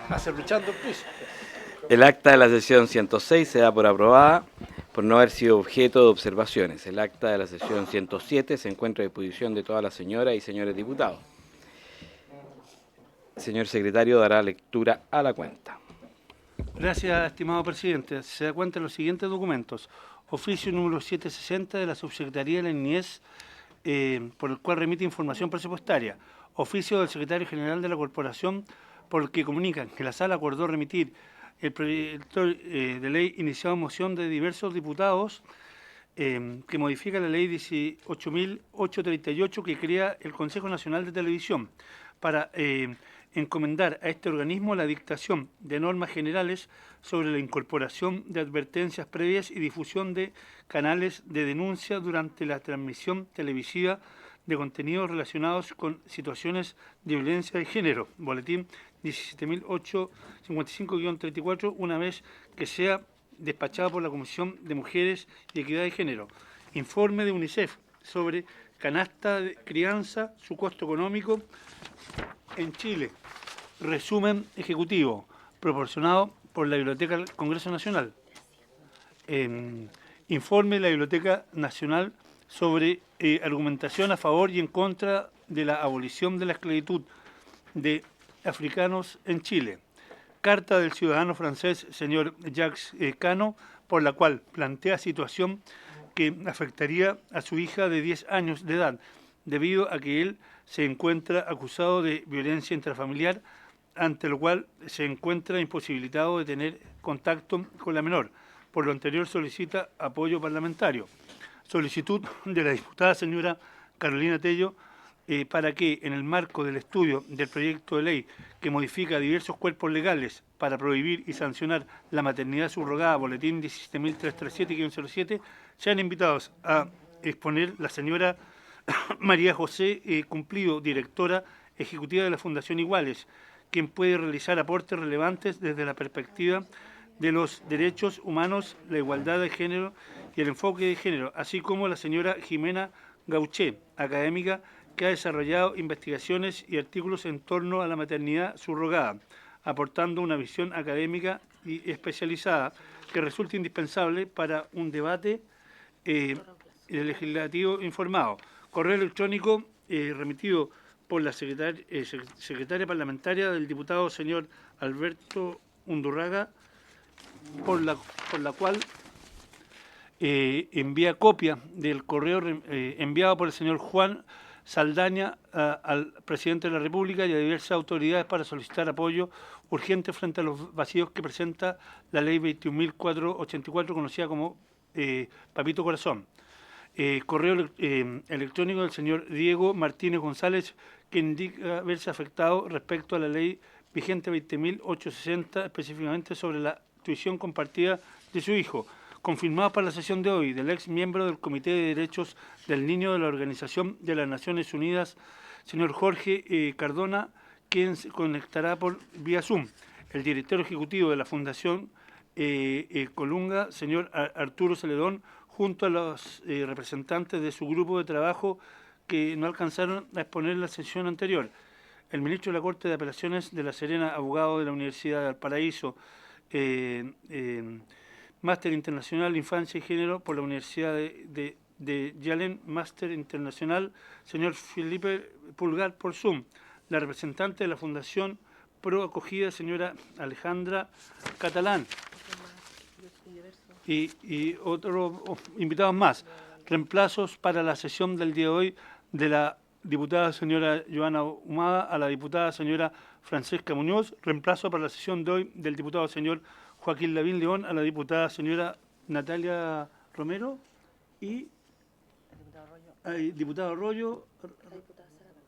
Aprovechando el piso. El acta de la sesión 106 se da por aprobada por no haber sido objeto de observaciones. El acta de la sesión 107 se encuentra a disposición de todas las señoras y señores diputados. El señor secretario dará lectura a la cuenta. Gracias, estimado presidente. Se da cuenta de los siguientes documentos. Oficio número 760 de la Subsecretaría de la Niñez, por el cual remite información presupuestaria. Oficio del secretario general de la Corporación, por el que comunican que la sala acordó remitir el proyecto de ley iniciado en moción de diversos diputados que modifica la ley 18.838 que crea el Consejo Nacional de Televisión para encomendar a este organismo la dictación de normas generales sobre la incorporación de advertencias previas y difusión de canales de denuncia durante la transmisión televisiva de contenidos relacionados con situaciones de violencia de género, boletín 17.855-34, una vez que sea despachado por la Comisión de Mujeres y Equidad de Género. Informe de UNICEF sobre canasta de crianza, su costo económico en Chile. Resumen ejecutivo, proporcionado por la Biblioteca del Congreso Nacional. Informe de la Biblioteca Nacional sobre argumentación a favor y en contra de la abolición de la esclavitud de africanos en Chile. Carta del ciudadano francés señor Jacques Cano, por la cual plantea situación que afectaría a su hija de 10 años de edad, debido a que él se encuentra acusado de violencia intrafamiliar, ante lo cual se encuentra imposibilitado de tener contacto con la menor. Por lo anterior solicita apoyo parlamentario. Solicitud de la diputada señora Carolina Tello para que, en el marco del estudio del proyecto de ley que modifica diversos cuerpos legales para prohibir y sancionar la maternidad subrogada, boletín 17.337-07, sean invitados a exponer la señora María José Cumplido, directora ejecutiva de la Fundación Iguales, quien puede realizar aportes relevantes desde la perspectiva de los derechos humanos, la igualdad de género y el enfoque de género, así como la señora Jimena Gauché, académica que ha desarrollado investigaciones y artículos en torno a la maternidad subrogada, aportando una visión académica y especializada que resulta indispensable para un debate legislativo informado. Correo electrónico remitido por la secretaria parlamentaria del diputado señor Alberto Undurraga, por la cual envía copia del correo enviado por el señor Juan Saldaña al presidente de la República y a diversas autoridades para solicitar apoyo urgente frente a los vacíos que presenta la ley 21.484, conocida como Papito Corazón. Correo electrónico del señor Diego Martínez González, que indica verse afectado respecto a la ley vigente 20.860, específicamente sobre la tuición compartida de su hijo, confirmado para la sesión de hoy del ex miembro del Comité de Derechos del Niño de la Organización de las Naciones Unidas, señor Jorge Cardona, quien se conectará por vía Zoom. El director ejecutivo de la Fundación Colunga, señor Arturo Celedón, junto a los representantes de su grupo de trabajo que no alcanzaron a exponer la sesión anterior. El ministro de la Corte de Apelaciones de La Serena, abogado de la Universidad de Valparaíso, Máster Internacional Infancia y Género por la Universidad de Yalen, Máster Internacional, señor Felipe Pulgar por Zoom. La representante de la Fundación Pro Acogida, señora Alejandra Catalán. Y otros invitados más. Reemplazos para la sesión del día de hoy de la diputada señora Joana Humada a la diputada señora Francesca Muñoz. Reemplazo para la sesión de hoy del diputado señor Joaquín Lavín León a la diputada señora Natalia Romero y diputado Arroyo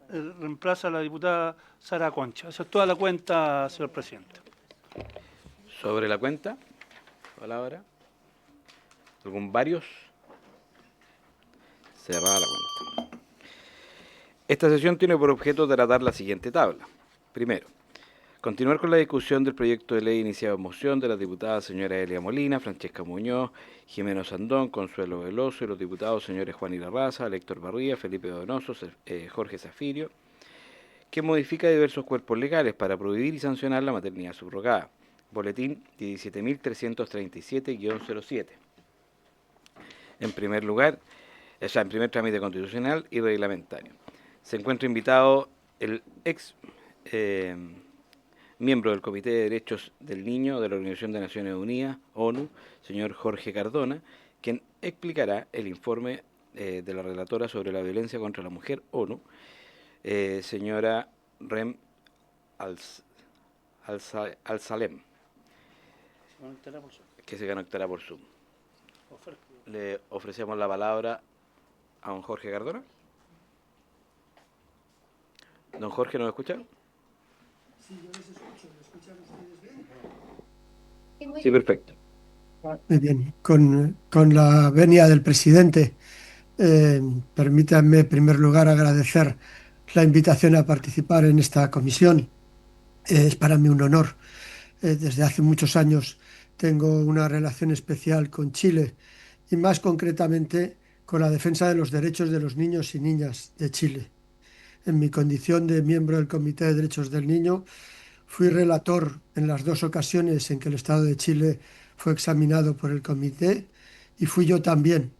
reemplaza a la diputada Sara Concha. Esa es toda la cuenta, señor presidente. Sobre la cuenta, palabra. Varios. Cerrada la cuenta. Esta sesión tiene por objeto tratar la siguiente tabla. Primero, continuar con la discusión del proyecto de ley iniciado en moción de las diputadas señora Elia Molina, Francesca Muñoz, Jimeno Sandón, Consuelo Veloso y los diputados señores Juan Irarraza, Héctor Barría, Felipe Donoso, Jorge Zafirio, que modifica diversos cuerpos legales para prohibir y sancionar la maternidad subrogada. Boletín 17.337-07. En primer lugar, en primer trámite constitucional y reglamentario. Se encuentra invitado el ex miembro del Comité de Derechos del Niño de la Organización de Naciones Unidas, ONU, señor Jorge Cardona, quien explicará el informe de la relatora sobre la violencia contra la mujer, ONU, señora Rem Al-Salem, que se conectará por Zoom. Le ofrecemos la palabra a don Jorge Cardona. Don Jorge, ¿nos escucha? Sí, yo les escucho. ¿Me escuchan ustedes bien? Sí, perfecto. Muy bien. Con la venia del presidente, permítanme en primer lugar agradecer la invitación a participar en esta comisión. Es para mí un honor. Desde hace muchos años tengo una relación especial con Chile y más concretamente con la defensa de los derechos de los niños y niñas de Chile. En mi condición de miembro del Comité de Derechos del Niño, fui relator en las dos ocasiones en que el Estado de Chile fue examinado por el comité y fui yo también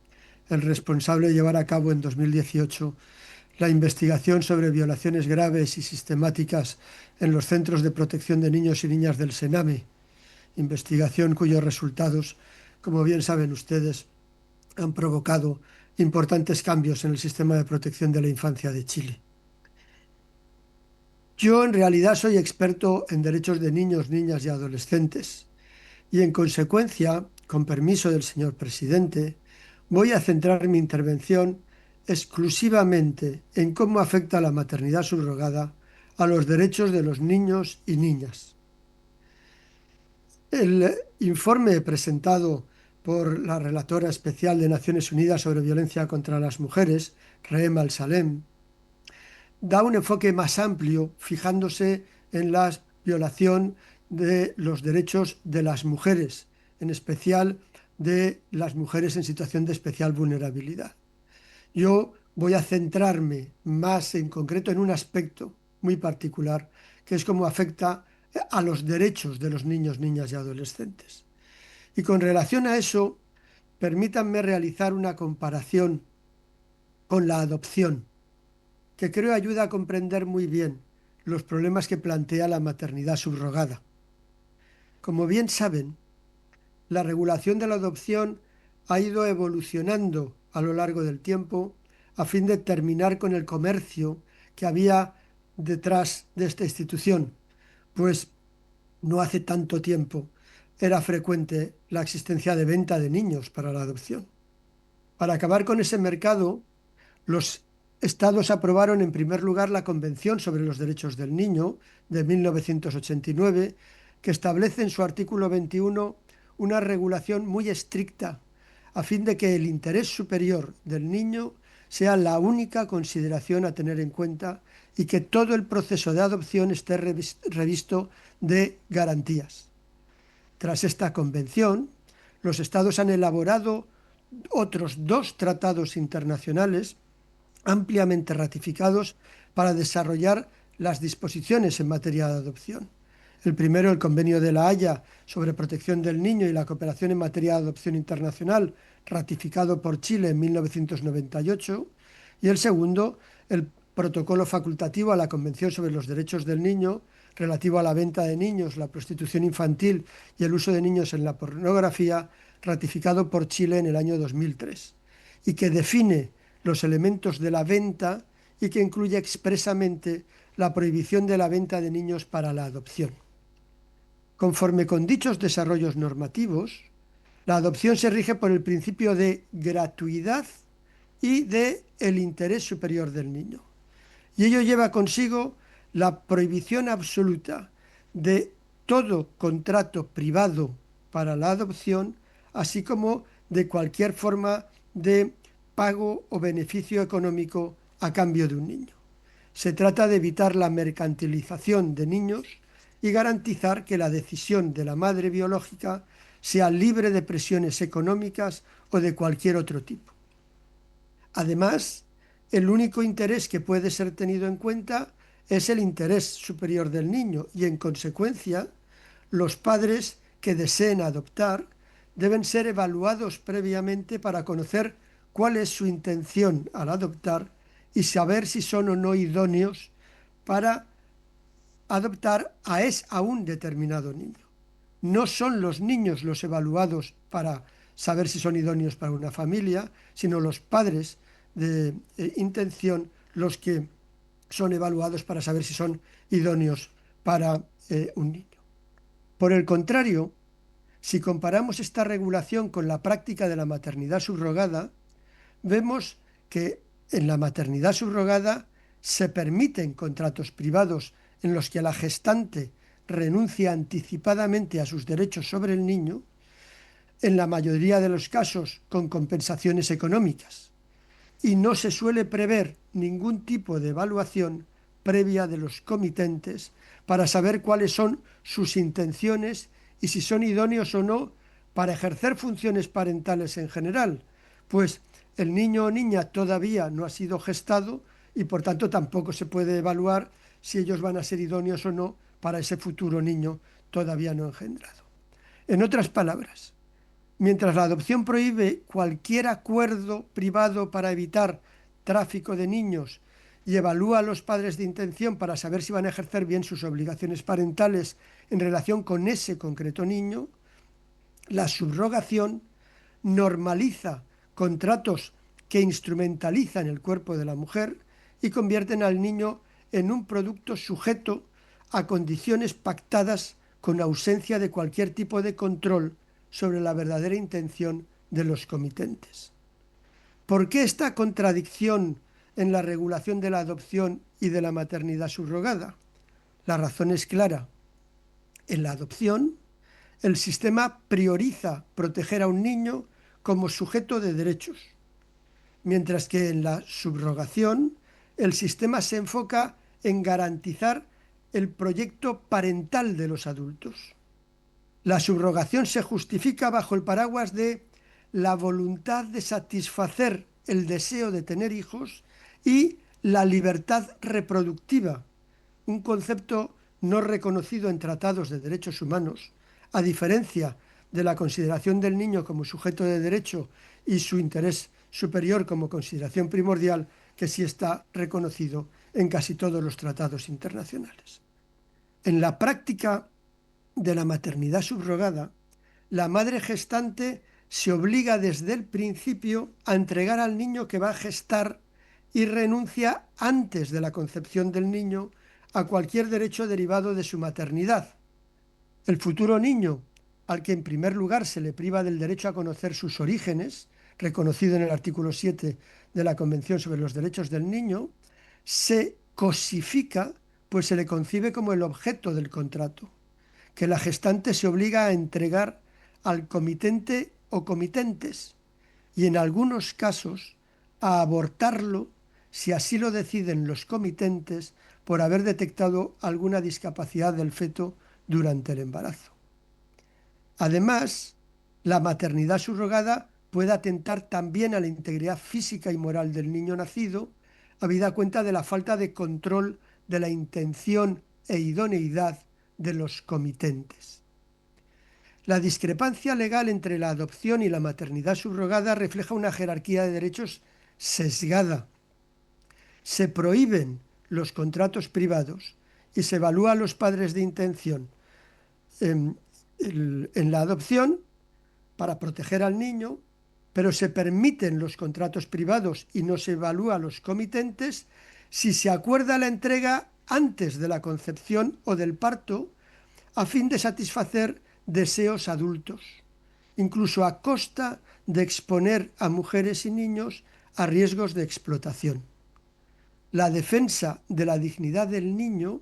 el responsable de llevar a cabo en 2018 la investigación sobre violaciones graves y sistemáticas en los centros de protección de niños y niñas del Sename, investigación cuyos resultados, como bien saben ustedes, han provocado importantes cambios en el sistema de protección de la infancia de Chile. Yo en realidad soy experto en derechos de niños, niñas y adolescentes y en consecuencia, con permiso del señor presidente, voy a centrar mi intervención exclusivamente en cómo afecta la maternidad subrogada a los derechos de los niños y niñas. El informe presentado por la relatora especial de Naciones Unidas sobre violencia contra las mujeres, Rem Al-Salem, da un enfoque más amplio, fijándose en la violación de los derechos de las mujeres, en especial de las mujeres en situación de especial vulnerabilidad. Yo voy a centrarme más en concreto en un aspecto muy particular, que es cómo afecta a los derechos de los niños, niñas y adolescentes. Y con relación a eso, permítanme realizar una comparación con la adopción, que creo ayuda a comprender muy bien los problemas que plantea la maternidad subrogada. Como bien saben, la regulación de la adopción ha ido evolucionando a lo largo del tiempo a fin de terminar con el comercio que había detrás de esta institución, pues no hace tanto tiempo era frecuente la existencia de venta de niños para la adopción. Para acabar con ese mercado, los estados aprobaron en primer lugar la Convención sobre los Derechos del Niño de 1989, que establece en su artículo 21 una regulación muy estricta a fin de que el interés superior del niño sea la única consideración a tener en cuenta y que todo el proceso de adopción esté revisto de garantías. Tras esta convención, los estados han elaborado otros dos tratados internacionales ampliamente ratificados para desarrollar las disposiciones en materia de adopción. El primero, el Convenio de La Haya sobre protección del niño y la cooperación en materia de adopción internacional, ratificado por Chile en 1998, y el segundo, el Protocolo facultativo a la Convención sobre los Derechos del Niño, relativo a la venta de niños, la prostitución infantil y el uso de niños en la pornografía, ratificado por Chile en el año 2003, y que define los elementos de la venta y que incluye expresamente la prohibición de la venta de niños para la adopción. Conforme con dichos desarrollos normativos, la adopción se rige por el principio de gratuidad y de el interés superior del niño. Y ello lleva consigo la prohibición absoluta de todo contrato privado para la adopción, así como de cualquier forma de pago o beneficio económico a cambio de un niño. Se trata de evitar la mercantilización de niños y garantizar que la decisión de la madre biológica sea libre de presiones económicas o de cualquier otro tipo. Además, el único interés que puede ser tenido en cuenta es el interés superior del niño y, en consecuencia, los padres que deseen adoptar deben ser evaluados previamente para conocer cuál es su intención al adoptar y saber si son o no idóneos para adoptar a un determinado niño. No son los niños los evaluados para saber si son idóneos para una familia, sino los padres de intención los que son evaluados para saber si son idóneos para un niño. Por el contrario, si comparamos esta regulación con la práctica de la maternidad subrogada, vemos que en la maternidad subrogada se permiten contratos privados en los que la gestante renuncia anticipadamente a sus derechos sobre el niño, en la mayoría de los casos con compensaciones económicas, y no se suele prever ningún tipo de evaluación previa de los comitentes para saber cuáles son sus intenciones y si son idóneos o no para ejercer funciones parentales en general, pues el niño o niña todavía no ha sido gestado y por tanto tampoco se puede evaluar si ellos van a ser idóneos o no para ese futuro niño todavía no engendrado. En otras palabras, mientras la adopción prohíbe cualquier acuerdo privado para evitar tráfico de niños y evalúa a los padres de intención para saber si van a ejercer bien sus obligaciones parentales en relación con ese concreto niño, la subrogación normaliza contratos que instrumentalizan el cuerpo de la mujer y convierten al niño en un producto sujeto a condiciones pactadas con ausencia de cualquier tipo de control sobre la verdadera intención de los comitentes. ¿Por qué esta contradicción en la regulación de la adopción y de la maternidad subrogada? La razón es clara. En la adopción, el sistema prioriza proteger a un niño como sujeto de derechos, mientras que en la subrogación el sistema se enfoca en garantizar el proyecto parental de los adultos. La subrogación se justifica bajo el paraguas de la voluntad de satisfacer el deseo de tener hijos y la libertad reproductiva, un concepto no reconocido en tratados de derechos humanos, a diferencia de la consideración del niño como sujeto de derecho y su interés superior como consideración primordial, que sí está reconocido en casi todos los tratados internacionales. En la práctica de la maternidad subrogada, la madre gestante se obliga desde el principio a entregar al niño que va a gestar y renuncia antes de la concepción del niño a cualquier derecho derivado de su maternidad. El futuro niño, al que en primer lugar se le priva del derecho a conocer sus orígenes, reconocido en el artículo 7 de la Convención sobre los Derechos del Niño, se cosifica, pues se le concibe como el objeto del contrato, que la gestante se obliga a entregar al comitente o comitentes y en algunos casos a abortarlo si así lo deciden los comitentes por haber detectado alguna discapacidad del feto durante el embarazo. Además, la maternidad subrogada puede atentar también a la integridad física y moral del niño nacido, habida cuenta de la falta de control de la intención e idoneidad de los comitentes. La discrepancia legal entre la adopción y la maternidad subrogada refleja una jerarquía de derechos sesgada. Se prohíben los contratos privados y se evalúa a los padres de intención en la adopción para proteger al niño, pero se permiten los contratos privados y no se evalúa a los comitentes si se acuerda la entrega antes de la concepción o del parto a fin de satisfacer deseos adultos, incluso a costa de exponer a mujeres y niños a riesgos de explotación. La defensa de la dignidad del niño,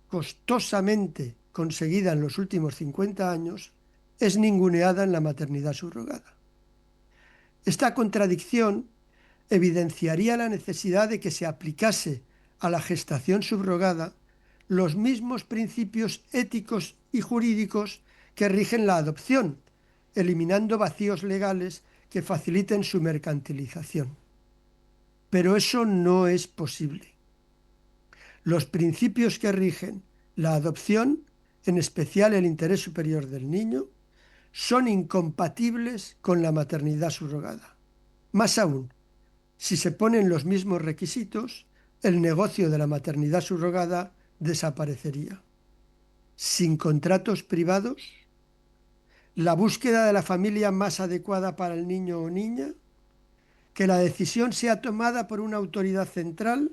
costosamente conseguida en los últimos 50 años, es ninguneada en la maternidad subrogada. Esta contradicción evidenciaría la necesidad de que se aplicase a la gestación subrogada los mismos principios éticos y jurídicos que rigen la adopción, eliminando vacíos legales que faciliten su mercantilización. Pero eso no es posible. Los principios que rigen la adopción, en especial el interés superior del niño, son incompatibles con la maternidad subrogada. Más aún, si se ponen los mismos requisitos, el negocio de la maternidad subrogada desaparecería. Sin contratos privados, la búsqueda de la familia más adecuada para el niño o niña, que la decisión sea tomada por una autoridad central,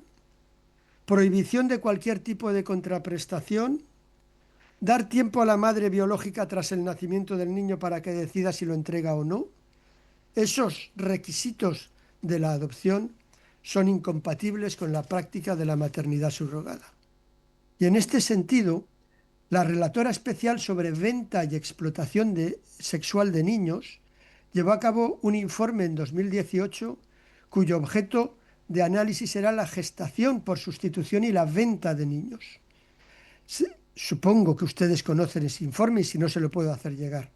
prohibición de cualquier tipo de contraprestación, dar tiempo a la madre biológica tras el nacimiento del niño para que decida si lo entrega o no. Esos requisitos de la adopción son incompatibles con la práctica de la maternidad subrogada. Y en este sentido, la relatora especial sobre venta y explotación sexual de niños llevó a cabo un informe en 2018 cuyo objeto de análisis era la gestación por sustitución y la venta de niños. Supongo que ustedes conocen ese informe y si no se lo puedo hacer llegar.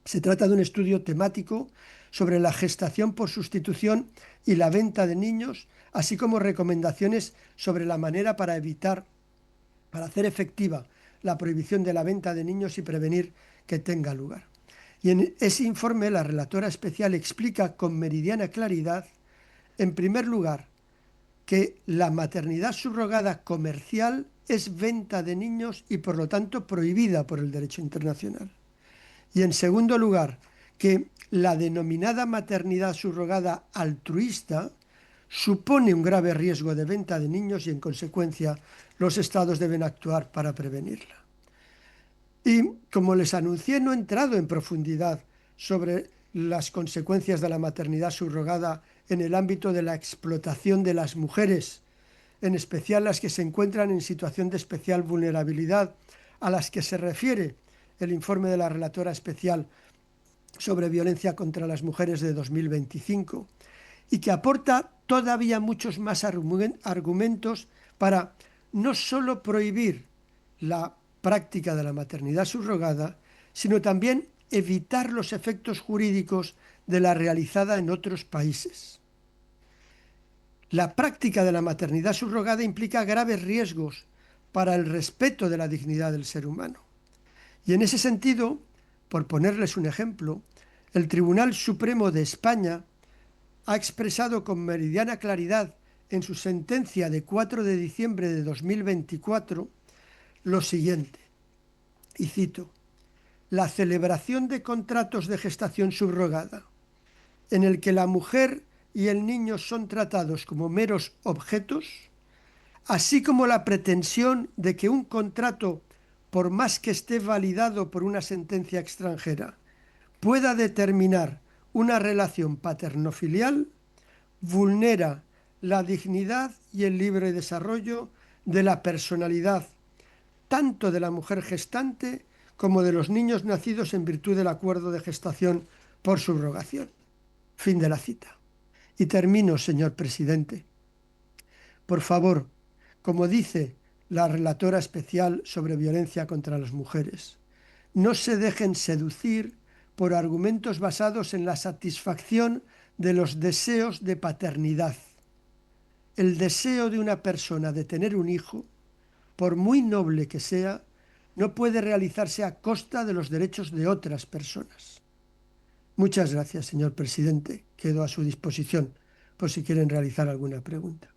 Se trata de un estudio temático sobre la gestación por sustitución y la venta de niños, así como recomendaciones sobre la manera para hacer efectiva la prohibición de la venta de niños y prevenir que tenga lugar. Y en ese informe la relatora especial explica con meridiana claridad, en primer lugar, que la maternidad subrogada comercial es venta de niños y por lo tanto prohibida por el derecho internacional. Y en segundo lugar, que la denominada maternidad subrogada altruista supone un grave riesgo de venta de niños y en consecuencia los estados deben actuar para prevenirla. Y como les anuncié, no he entrado en profundidad sobre las consecuencias de la maternidad subrogada en el ámbito de la explotación de las mujeres, en especial las que se encuentran en situación de especial vulnerabilidad, a las que se refiere el informe de la relatora especial sobre violencia contra las mujeres de 2025, y que aporta todavía muchos más argumentos para no solo prohibir la práctica de la maternidad subrogada, sino también evitar los efectos jurídicos de la realizada en otros países. La práctica de la maternidad subrogada implica graves riesgos para el respeto de la dignidad del ser humano. Y en ese sentido, por ponerles un ejemplo, el Tribunal Supremo de España ha expresado con meridiana claridad en su sentencia de 4 de diciembre de 2024 lo siguiente, y cito: la celebración de contratos de gestación subrogada en el que la mujer y el niño son tratados como meros objetos, así como la pretensión de que un contrato, por más que esté validado por una sentencia extranjera, pueda determinar una relación paterno-filial, vulnera la dignidad y el libre desarrollo de la personalidad, tanto de la mujer gestante como de los niños nacidos en virtud del acuerdo de gestación por subrogación. Fin de la cita. Y termino, señor presidente. Por favor, como dice la relatora especial sobre violencia contra las mujeres, no se dejen seducir por argumentos basados en la satisfacción de los deseos de paternidad. El deseo de una persona de tener un hijo, por muy noble que sea, no puede realizarse a costa de los derechos de otras personas. Muchas gracias, señor presidente. Quedo a su disposición por si quieren realizar alguna pregunta.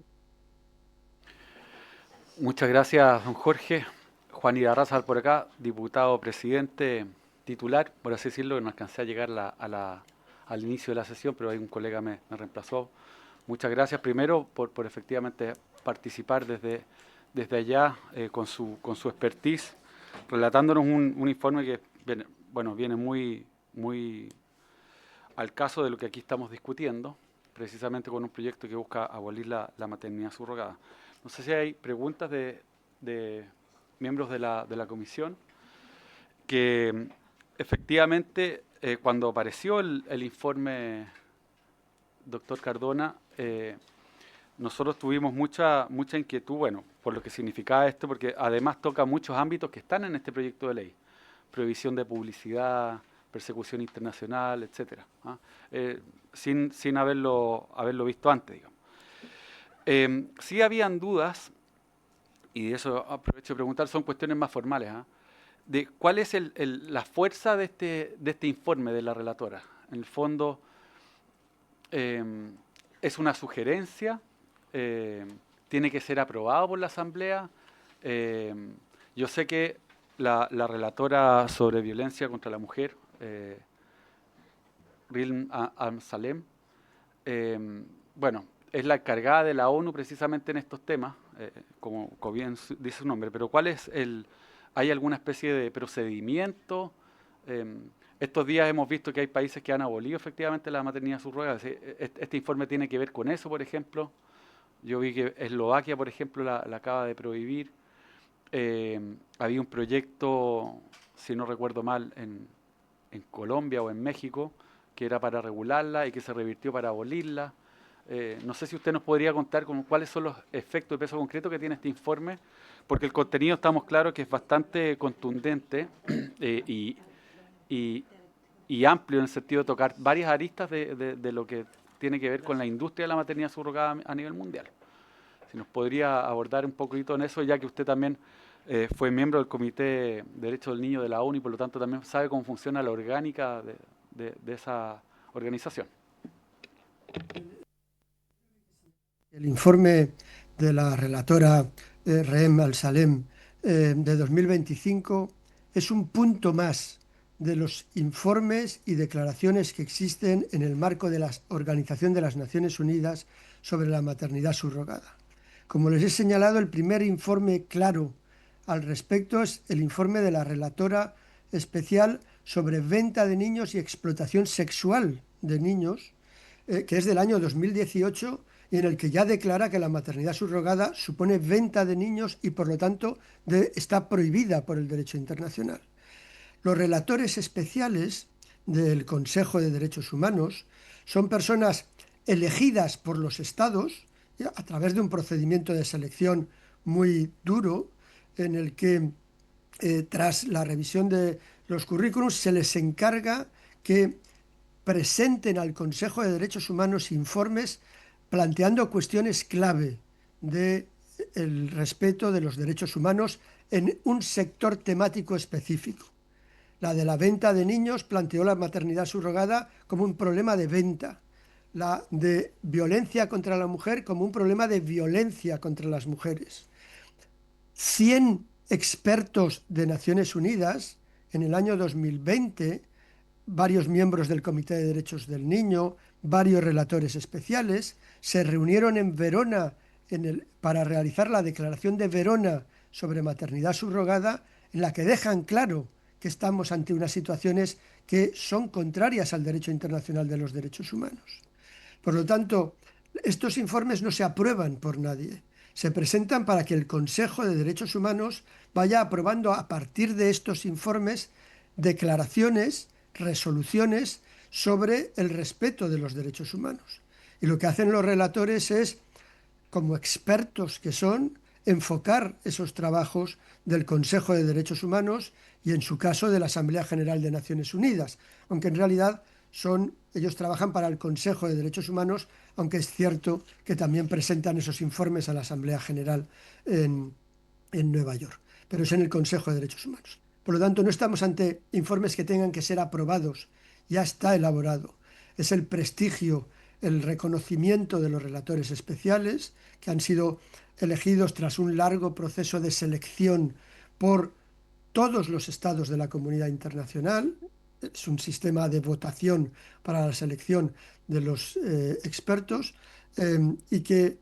Muchas gracias, don Jorge. Juan Irarrázaval por acá, diputado presidente titular, por así decirlo, que no alcancé a llegar al inicio de la sesión, pero ahí un colega me reemplazó. Muchas gracias primero por efectivamente participar desde allá con su expertise, relatándonos un informe que viene muy al caso de lo que aquí estamos discutiendo, precisamente con un proyecto que busca abolir la maternidad subrogada. No sé si hay preguntas de miembros de la comisión, que efectivamente cuando apareció el informe, doctor Cardona, nosotros tuvimos mucha inquietud, por lo que significaba esto, porque además toca muchos ámbitos que están en este proyecto de ley. Prohibición de publicidad, persecución internacional, etcétera, sin haberlo visto antes, digamos. Sí habían dudas y de eso aprovecho de preguntar, son cuestiones más formales, de cuál es la fuerza de este informe de la relatora. En el fondo, es una sugerencia, tiene que ser aprobado por la Asamblea. Yo sé que la relatora sobre violencia contra la mujer, Rilm Al-Salem, bueno, es la encargada de la ONU precisamente en estos temas, como bien dice su nombre, pero ¿hay alguna especie de procedimiento? Estos días hemos visto que hay países que han abolido efectivamente la maternidad subrogada. Este informe tiene que ver con eso, por ejemplo. Yo vi que Eslovaquia, por ejemplo, la acaba de prohibir. Había un proyecto, si no recuerdo mal, en Colombia o en México, que era para regularla y que se revirtió para abolirla. No sé si usted nos podría contar cuáles son los efectos de peso concreto que tiene este informe, porque el contenido estamos claros que es bastante contundente y amplio en el sentido de tocar varias aristas de lo que tiene que ver con la industria de la maternidad subrogada a nivel mundial. Si nos podría abordar un poquito en eso, ya que usted también fue miembro del Comité de Derechos del Niño de la ONU y por lo tanto también sabe cómo funciona la orgánica de esa organización. El informe de la relatora Reem Al-Salem de 2025 es un punto más de los informes y declaraciones que existen en el marco de la Organización de las Naciones Unidas sobre la maternidad subrogada. Como les he señalado, el primer informe claro al respecto es el informe de la relatora especial sobre venta de niños y explotación sexual de niños, que es del año 2018 y en el que ya declara que la maternidad subrogada supone venta de niños y por lo tanto está prohibida por el derecho internacional. Los relatores especiales del Consejo de Derechos Humanos son personas elegidas por los estados a través de un procedimiento de selección muy duro en el que tras la revisión de los currículums se les encarga que presenten al Consejo de Derechos Humanos informes planteando cuestiones clave del respeto de los derechos humanos en un sector temático específico. La de la venta de niños planteó la maternidad subrogada como un problema de venta, la de violencia contra la mujer como un problema de violencia contra las mujeres. 100 expertos de Naciones Unidas en el año 2020, varios miembros del Comité de Derechos del Niño, varios relatores especiales, se reunieron en Verona para realizar la Declaración de Verona sobre maternidad subrogada, en la que dejan claro que estamos ante unas situaciones que son contrarias al derecho internacional de los derechos humanos. Por lo tanto, estos informes no se aprueban por nadie. Se presentan para que el Consejo de Derechos Humanos vaya aprobando a partir de estos informes declaraciones, resoluciones sobre el respeto de los derechos humanos. Y lo que hacen los relatores es, como expertos que son, enfocar esos trabajos del Consejo de Derechos Humanos y, en su caso, de la Asamblea General de Naciones Unidas, aunque en realidad ellos trabajan para el Consejo de Derechos Humanos, aunque es cierto que también presentan esos informes a la Asamblea General en Nueva York, pero es en el Consejo de Derechos Humanos. Por lo tanto, no estamos ante informes que tengan que ser aprobados, ya está elaborado. Es el prestigio, el reconocimiento de los relatores especiales, que han sido elegidos tras un largo proceso de selección por todos los estados de la comunidad internacional. Es un sistema de votación para la selección de los expertos y que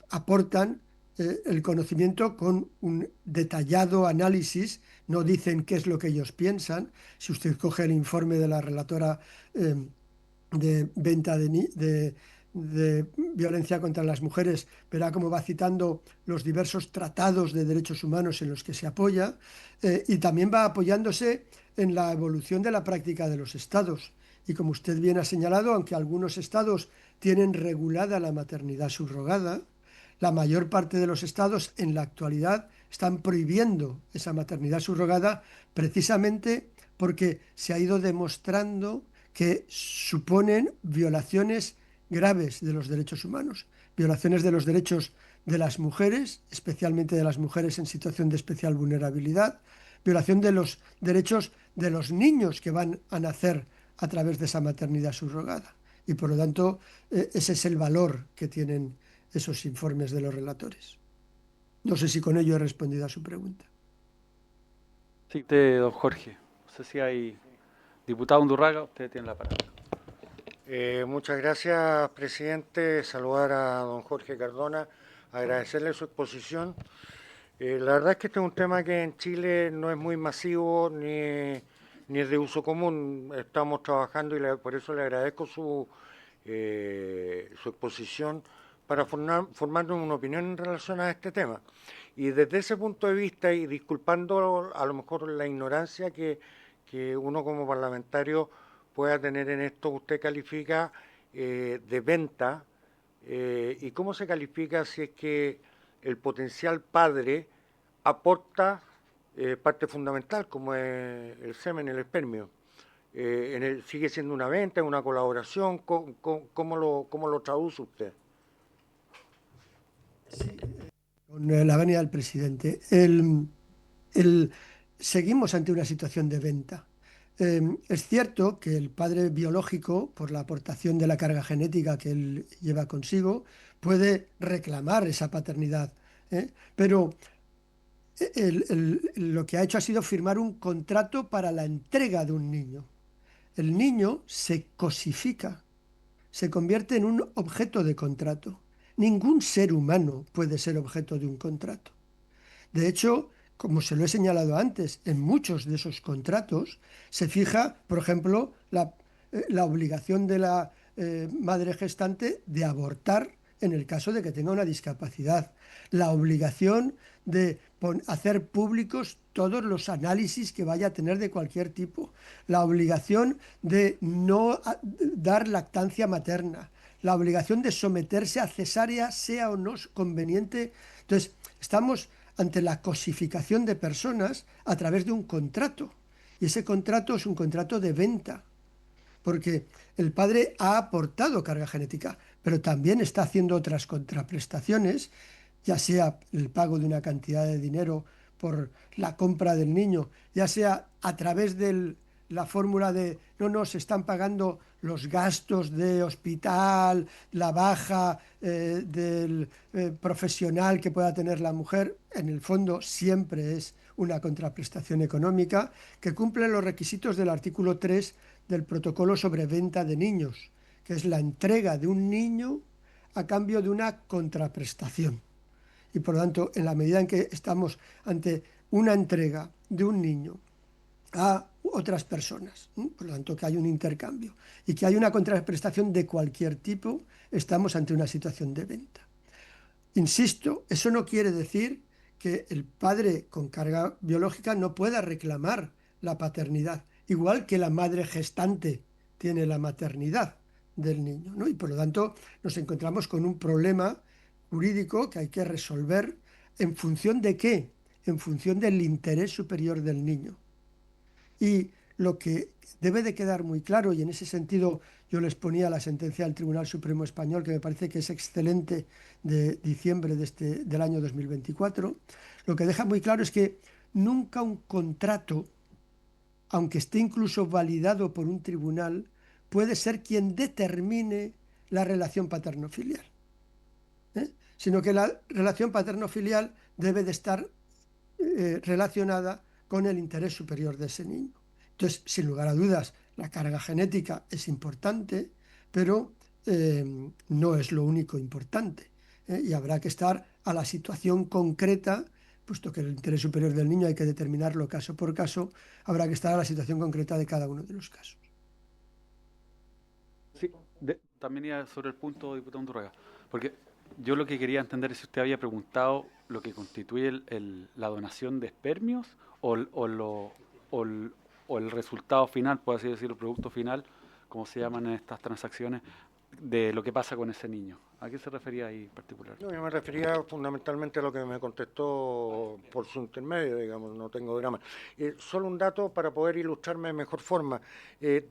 aportan el conocimiento con un detallado análisis. No dicen qué es lo que ellos piensan. Si usted coge el informe de la relatora de venta de violencia contra las mujeres, verá cómo va citando los diversos tratados de derechos humanos en los que se apoya y también va apoyándose en la evolución de la práctica de los estados. Y como usted bien ha señalado, aunque algunos estados tienen regulada la maternidad subrogada, la mayor parte de los estados en la actualidad están prohibiendo esa maternidad subrogada precisamente porque se ha ido demostrando que suponen violaciones graves de los derechos humanos, violaciones de los derechos de las mujeres, especialmente de las mujeres en situación de especial vulnerabilidad, violación de los derechos de los niños que van a nacer a través de esa maternidad subrogada. Y por lo tanto, ese es el valor que tienen esos informes de los relatores. No sé si con ello he respondido a su pregunta. Sí, don Jorge. No sé si hay... Diputado Undurraga, usted tiene la palabra. Muchas gracias, presidente. Saludar a don Jorge Cardona, agradecerle su exposición. La verdad es que este es un tema que en Chile no es muy masivo ni es de uso común. Estamos trabajando y por eso le agradezco su exposición para formarnos una opinión en relación a este tema. Y desde ese punto de vista, y disculpando a lo mejor la ignorancia que uno como parlamentario pueda tener en esto, usted califica de venta, y cómo se califica si es que el potencial padre aporta parte fundamental, como es el semen, el espermio. ¿Sigue siendo una venta, una colaboración? ¿Cómo lo traduce usted? Con la venia del presidente. Seguimos ante una situación de venta. Es cierto que el padre biológico, por la aportación de la carga genética que él lleva consigo, puede reclamar esa paternidad, pero lo que ha hecho ha sido firmar un contrato para la entrega de un niño. El niño se cosifica, se convierte en un objeto de contrato. Ningún ser humano puede ser objeto de un contrato. De hecho, como se lo he señalado antes, en muchos de esos contratos se fija, por ejemplo, la obligación de la madre gestante de abortar en el caso de que tenga una discapacidad, la obligación de hacer públicos todos los análisis que vaya a tener de cualquier tipo, la obligación de no dar lactancia materna, la obligación de someterse a cesárea, sea o no conveniente. Entonces, estamos ante la cosificación de personas a través de un contrato. Y ese contrato es un contrato de venta, porque el padre ha aportado carga genética, pero también está haciendo otras contraprestaciones, ya sea el pago de una cantidad de dinero por la compra del niño, ya sea a través de la fórmula de no, se están pagando los gastos de hospital, la baja del profesional que pueda tener la mujer, en el fondo siempre es una contraprestación económica que cumple los requisitos del artículo 3 del protocolo sobre venta de niños, que es la entrega de un niño a cambio de una contraprestación. Y por lo tanto, en la medida en que estamos ante una entrega de un niño a otras personas, por lo tanto que hay un intercambio y que hay una contraprestación de cualquier tipo, estamos ante una situación de venta. Insisto, eso no quiere decir que el padre con carga biológica no pueda reclamar la paternidad, igual que la madre gestante tiene la maternidad del niño, ¿no? Y por lo tanto nos encontramos con un problema jurídico que hay que resolver en función de qué, en función del interés superior del niño. Y lo que debe de quedar muy claro, y en ese sentido yo les ponía la sentencia del Tribunal Supremo Español, que me parece que es excelente, de diciembre del año 2024, lo que deja muy claro es que nunca un contrato, aunque esté incluso validado por un tribunal, puede ser quien determine la relación paterno-filial, sino que la relación paterno-filial debe de estar relacionada con el interés superior de ese niño. Entonces, sin lugar a dudas, la carga genética es importante, pero no es lo único importante. Y habrá que estar a la situación concreta, puesto que el interés superior del niño hay que determinarlo caso por caso, habrá que estar a la situación concreta de cada uno de los casos. Sí, también iba sobre el punto, diputado Undurraga, porque yo lo que quería entender es si usted había preguntado lo que constituye la donación de espermios o el resultado final, por así decirlo, el producto final, como se llaman en estas transacciones, de lo que pasa con ese niño. ¿A qué se refería ahí en particular? No, yo me refería fundamentalmente a lo que me contestó por su intermedio, digamos, no tengo drama. Solo un dato para poder ilustrarme de mejor forma.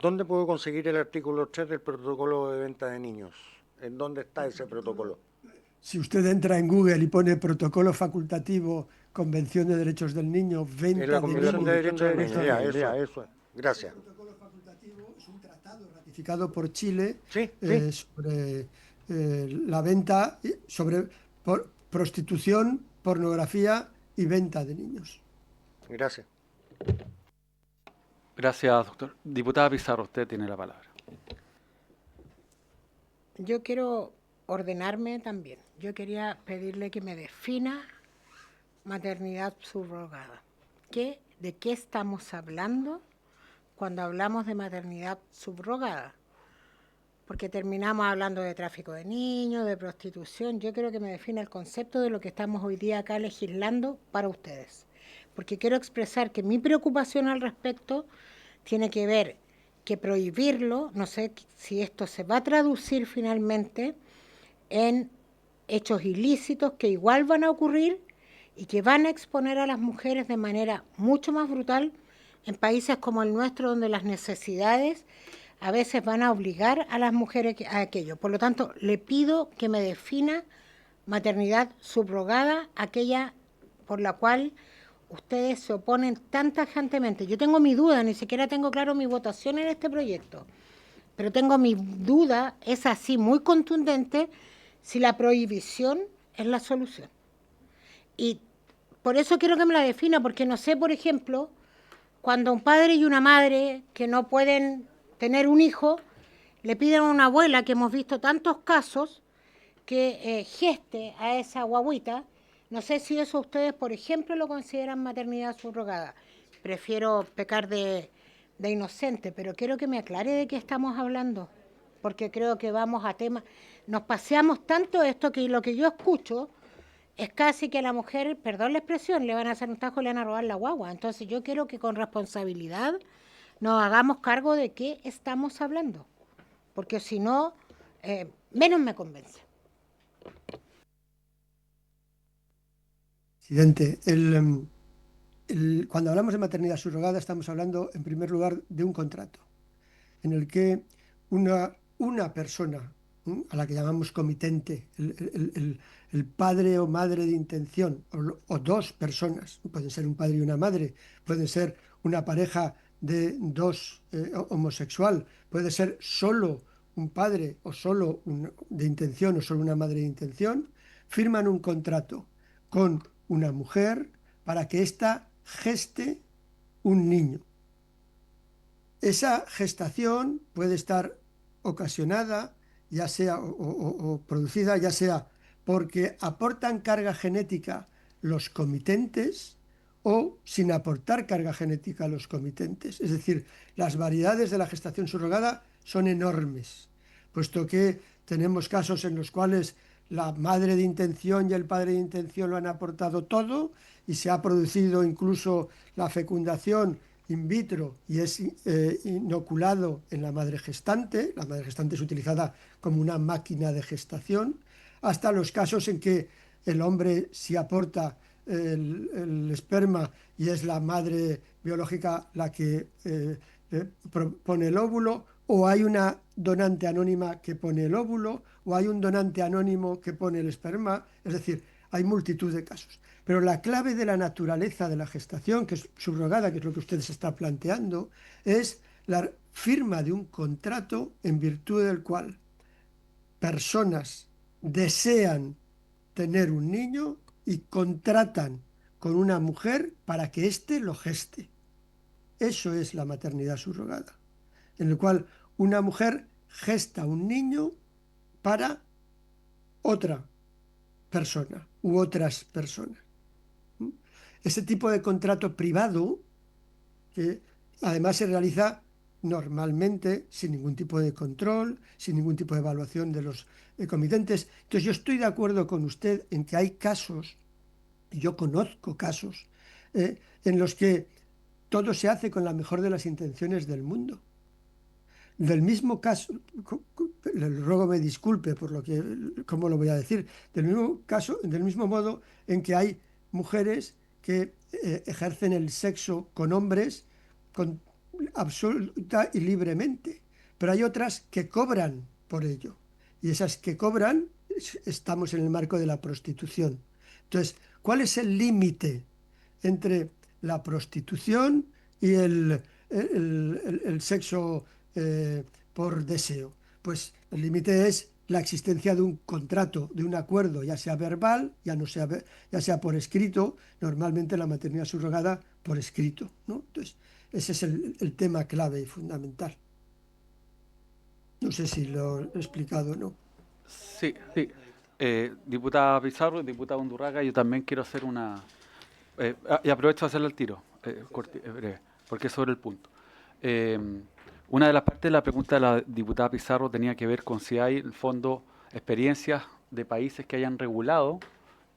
¿Dónde puedo conseguir el artículo 3 del protocolo de venta de niños? ¿En dónde está ese protocolo? Si usted entra en Google y pone protocolo facultativo, Convención de Derechos del Niño, Es venta la de Convención de niños, Derechos del Niño, ya, esto. eso es. Gracias. El protocolo facultativo es un tratado ratificado por Chile Sí, sí. sobre la venta, sobre prostitución, pornografía y venta de niños. Gracias. Gracias, doctor. Diputada Pizarro, usted tiene la palabra. Yo quiero ordenarme también. Yo quería pedirle que me defina maternidad subrogada. ¿De qué estamos hablando cuando hablamos de maternidad subrogada? Porque terminamos hablando de tráfico de niños, de prostitución. Yo quiero que me defina el concepto de lo que estamos hoy día acá legislando para ustedes. Porque quiero expresar que mi preocupación al respecto tiene que ver que prohibirlo, no sé si esto se va a traducir finalmente en hechos ilícitos que igual van a ocurrir y que van a exponer a las mujeres de manera mucho más brutal en países como el nuestro, donde las necesidades a veces van a obligar a las mujeres a aquello. Por lo tanto, le pido que me defina maternidad subrogada, aquella por la cual ustedes se oponen tan tajantemente. Yo tengo mi duda, ni siquiera tengo claro mi votación en este proyecto, pero tengo mi duda, es así, muy contundente, si la prohibición es la solución. Y por eso quiero que me la defina, porque no sé, por ejemplo, cuando un padre y una madre que no pueden tener un hijo, le piden a una abuela, que hemos visto tantos casos, que geste a esa guagüita. No sé si eso ustedes, por ejemplo, lo consideran maternidad subrogada. Prefiero pecar de inocente, pero quiero que me aclare de qué estamos hablando, porque creo que vamos a temas... Nos paseamos tanto esto que lo que yo escucho es casi que a la mujer, perdón la expresión, le van a hacer un tajo y le van a robar la guagua. Entonces yo quiero que con responsabilidad nos hagamos cargo de qué estamos hablando, porque si no, menos me convence. Presidente, cuando hablamos de maternidad subrogada estamos hablando, en primer lugar, de un contrato en el que una persona, a la que llamamos comitente, el padre o madre de intención, o dos personas, pueden ser un padre y una madre, pueden ser una pareja de dos homosexual, puede ser solo un padre o solo de intención o solo una madre de intención, firman un contrato con una mujer para que ésta geste un niño. Esa gestación puede estar ocasionada, ya sea o producida, ya sea porque aportan carga genética los comitentes o sin aportar carga genética a los comitentes. Es decir, las variedades de la gestación subrogada son enormes, puesto que tenemos casos en los cuales la madre de intención y el padre de intención lo han aportado todo y se ha producido incluso la fecundación in vitro y es inoculado en la madre gestante. La madre gestante es utilizada como una máquina de gestación, hasta los casos en que el hombre sí aporta el esperma y es la madre biológica la que pone el óvulo, o hay una donante anónima que pone el óvulo, o hay un donante anónimo que pone el esperma. Es decir, hay multitud de casos. Pero la clave de la naturaleza de la gestación, que es subrogada, que es lo que usted se está planteando, es la firma de un contrato en virtud del cual personas desean tener un niño y contratan con una mujer para que éste lo geste. Eso es la maternidad subrogada, en el cual una mujer gesta un niño para otra persona u otras personas. Ese tipo de contrato privado, que además se realiza normalmente sin ningún tipo de control, sin ningún tipo de evaluación de los comitentes. Entonces yo estoy de acuerdo con usted en que hay casos, y yo conozco casos, en los que todo se hace con la mejor de las intenciones del mundo. Del mismo caso, le ruego me disculpe por lo que, cómo lo voy a decir, del mismo caso, del mismo modo en que hay mujeres que ejercen el sexo con hombres con absoluta y libremente, pero hay otras que cobran por ello, y esas que cobran estamos en el marco de la prostitución. Entonces, ¿cuál es el límite entre la prostitución y el sexo por deseo? Pues el límite es la existencia de un contrato, de un acuerdo, ya sea verbal, ya sea por escrito, normalmente la maternidad subrogada por escrito, ¿no? Entonces, ese es el tema clave y fundamental. No sé si lo he explicado o no. Sí, sí. Diputada Pizarro, diputada Undurraga, yo también quiero hacer una... y aprovecho de hacerle el tiro, breve, porque es sobre el punto. Una de las partes de la pregunta de la diputada Pizarro tenía que ver con si hay, en el fondo, experiencias de países que hayan regulado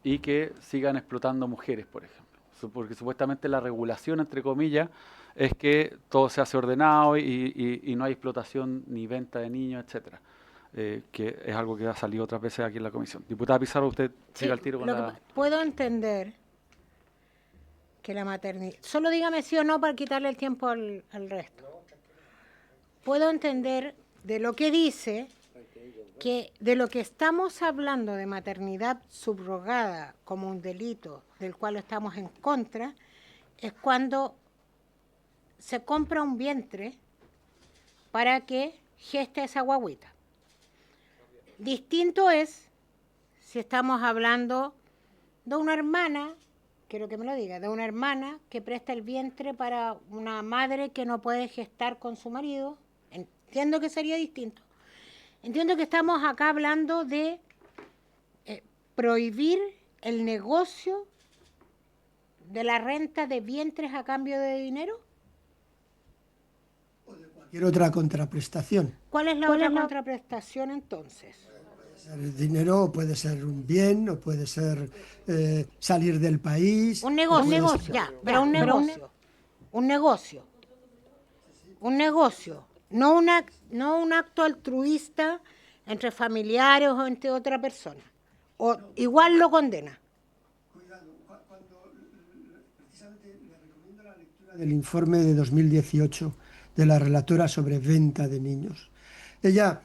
y que sigan explotando mujeres, por ejemplo. Porque supuestamente la regulación, entre comillas, es que todo se hace ordenado y no hay explotación ni venta de niños, etcétera. Que es algo que ha salido otras veces aquí en la comisión. Diputada Pizarro, usted siga al tiro con la... Puedo entender que la maternidad... Solo dígame sí o no para quitarle el tiempo al resto. Puedo entender de lo que dice que de lo que estamos hablando de maternidad subrogada como un delito del cual estamos en contra es cuando se compra un vientre para que geste esa guagüita. Distinto es si estamos hablando de una hermana, quiero que me lo diga, de una hermana que presta el vientre para una madre que no puede gestar con su marido. Entiendo que sería distinto. Entiendo que estamos acá hablando de prohibir el negocio de la renta de vientres a cambio de dinero. Cualquier otra contraprestación. ¿Cuál es la otra contraprestación entonces? El dinero puede ser un bien, o puede ser salir del país. Un negocio, pero un negocio. Un negocio. No un acto altruista entre familiares o entre otra persona. O igual lo condena. Cuidado, precisamente le recomiendo la lectura del informe de 2018 de la relatora sobre venta de niños. Ella,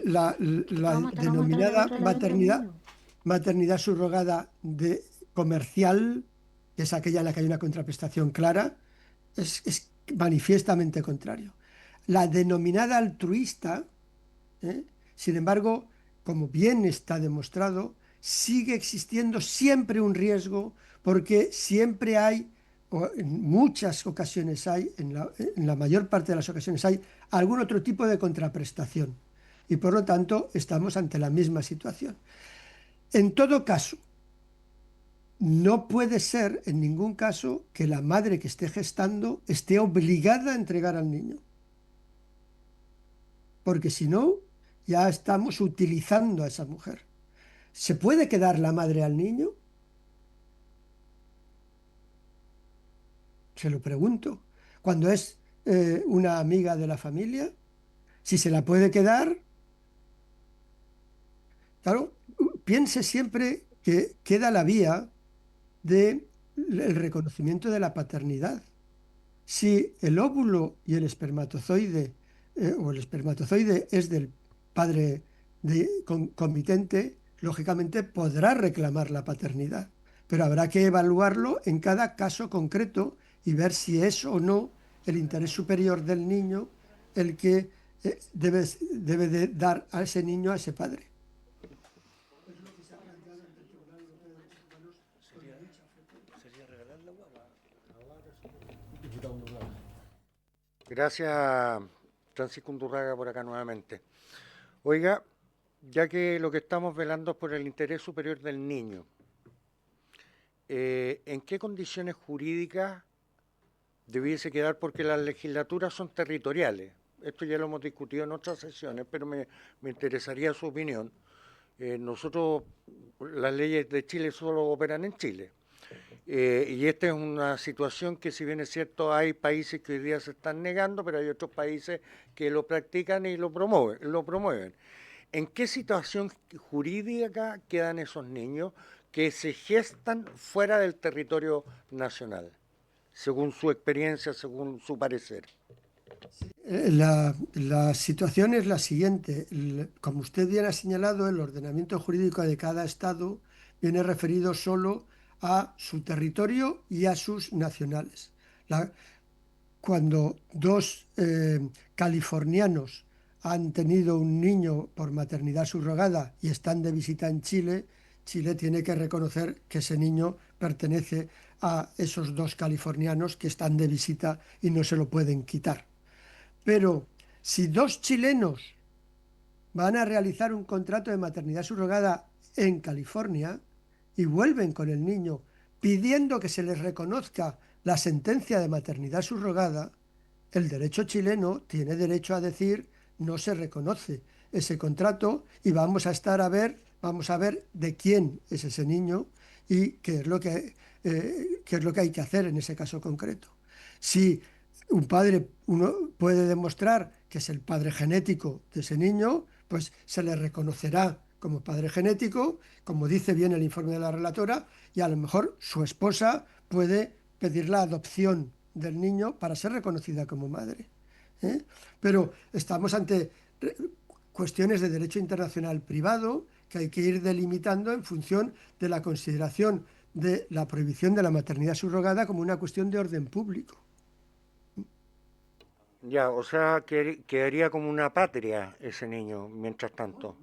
la denominada maternidad subrogada comercial, que es aquella en la que hay una contraprestación clara, es manifiestamente contrario. La denominada altruista, sin embargo, como bien está demostrado, sigue existiendo siempre un riesgo porque siempre hay, o en muchas ocasiones hay, en la mayor parte de las ocasiones hay algún otro tipo de contraprestación. Y por lo tanto estamos ante la misma situación. En todo caso, no puede ser en ningún caso que la madre que esté gestando esté obligada a entregar al niño. Porque si no, ya estamos utilizando a esa mujer. ¿Se puede quedar la madre al niño? Se lo pregunto. Cuando es una amiga de la familia, si se la puede quedar, claro, piense siempre que queda la vía del reconocimiento de la paternidad. Si el óvulo y el espermatozoide, o el espermatozoide es del padre comitente, lógicamente podrá reclamar la paternidad, pero habrá que evaluarlo en cada caso concreto y ver si es o no el interés superior del niño el que debe de dar a ese niño a ese padre. Gracias, Francisco Undurraga, por acá nuevamente. Oiga, ya que lo que estamos velando es por el interés superior del niño, ¿en qué condiciones jurídicas debiese quedar? Porque las legislaturas son territoriales. Esto ya lo hemos discutido en otras sesiones, pero me interesaría su opinión. Nosotros, las leyes de Chile solo operan en Chile. Y esta es una situación que, si bien es cierto, hay países que hoy día se están negando, pero hay otros países que lo practican y lo promueven. ¿En qué situación jurídica quedan esos niños que se gestan fuera del territorio nacional, según su experiencia, según su parecer? Sí, La situación es la siguiente. Como usted bien ha señalado, el ordenamiento jurídico de cada Estado viene referido solo a su territorio y a sus nacionales. Cuando dos californianos han tenido un niño por maternidad subrogada y están de visita en Chile, Chile tiene que reconocer que ese niño pertenece a esos dos californianos que están de visita y no se lo pueden quitar. Pero si dos chilenos van a realizar un contrato de maternidad subrogada en California y vuelven con el niño pidiendo que se les reconozca la sentencia de maternidad subrogada, el derecho chileno tiene derecho a decir no se reconoce ese contrato y vamos a ver de quién es ese niño y qué es lo que hay que hacer en ese caso concreto. Si uno puede demostrar que es el padre genético de ese niño, pues se le reconocerá como padre genético, como dice bien el informe de la relatora, y a lo mejor su esposa puede pedir la adopción del niño para ser reconocida como madre. ¿Eh? Pero estamos ante cuestiones de derecho internacional privado que hay que ir delimitando en función de la consideración de la prohibición de la maternidad subrogada como una cuestión de orden público. Ya, o sea, quedaría como una patria ese niño, mientras tanto.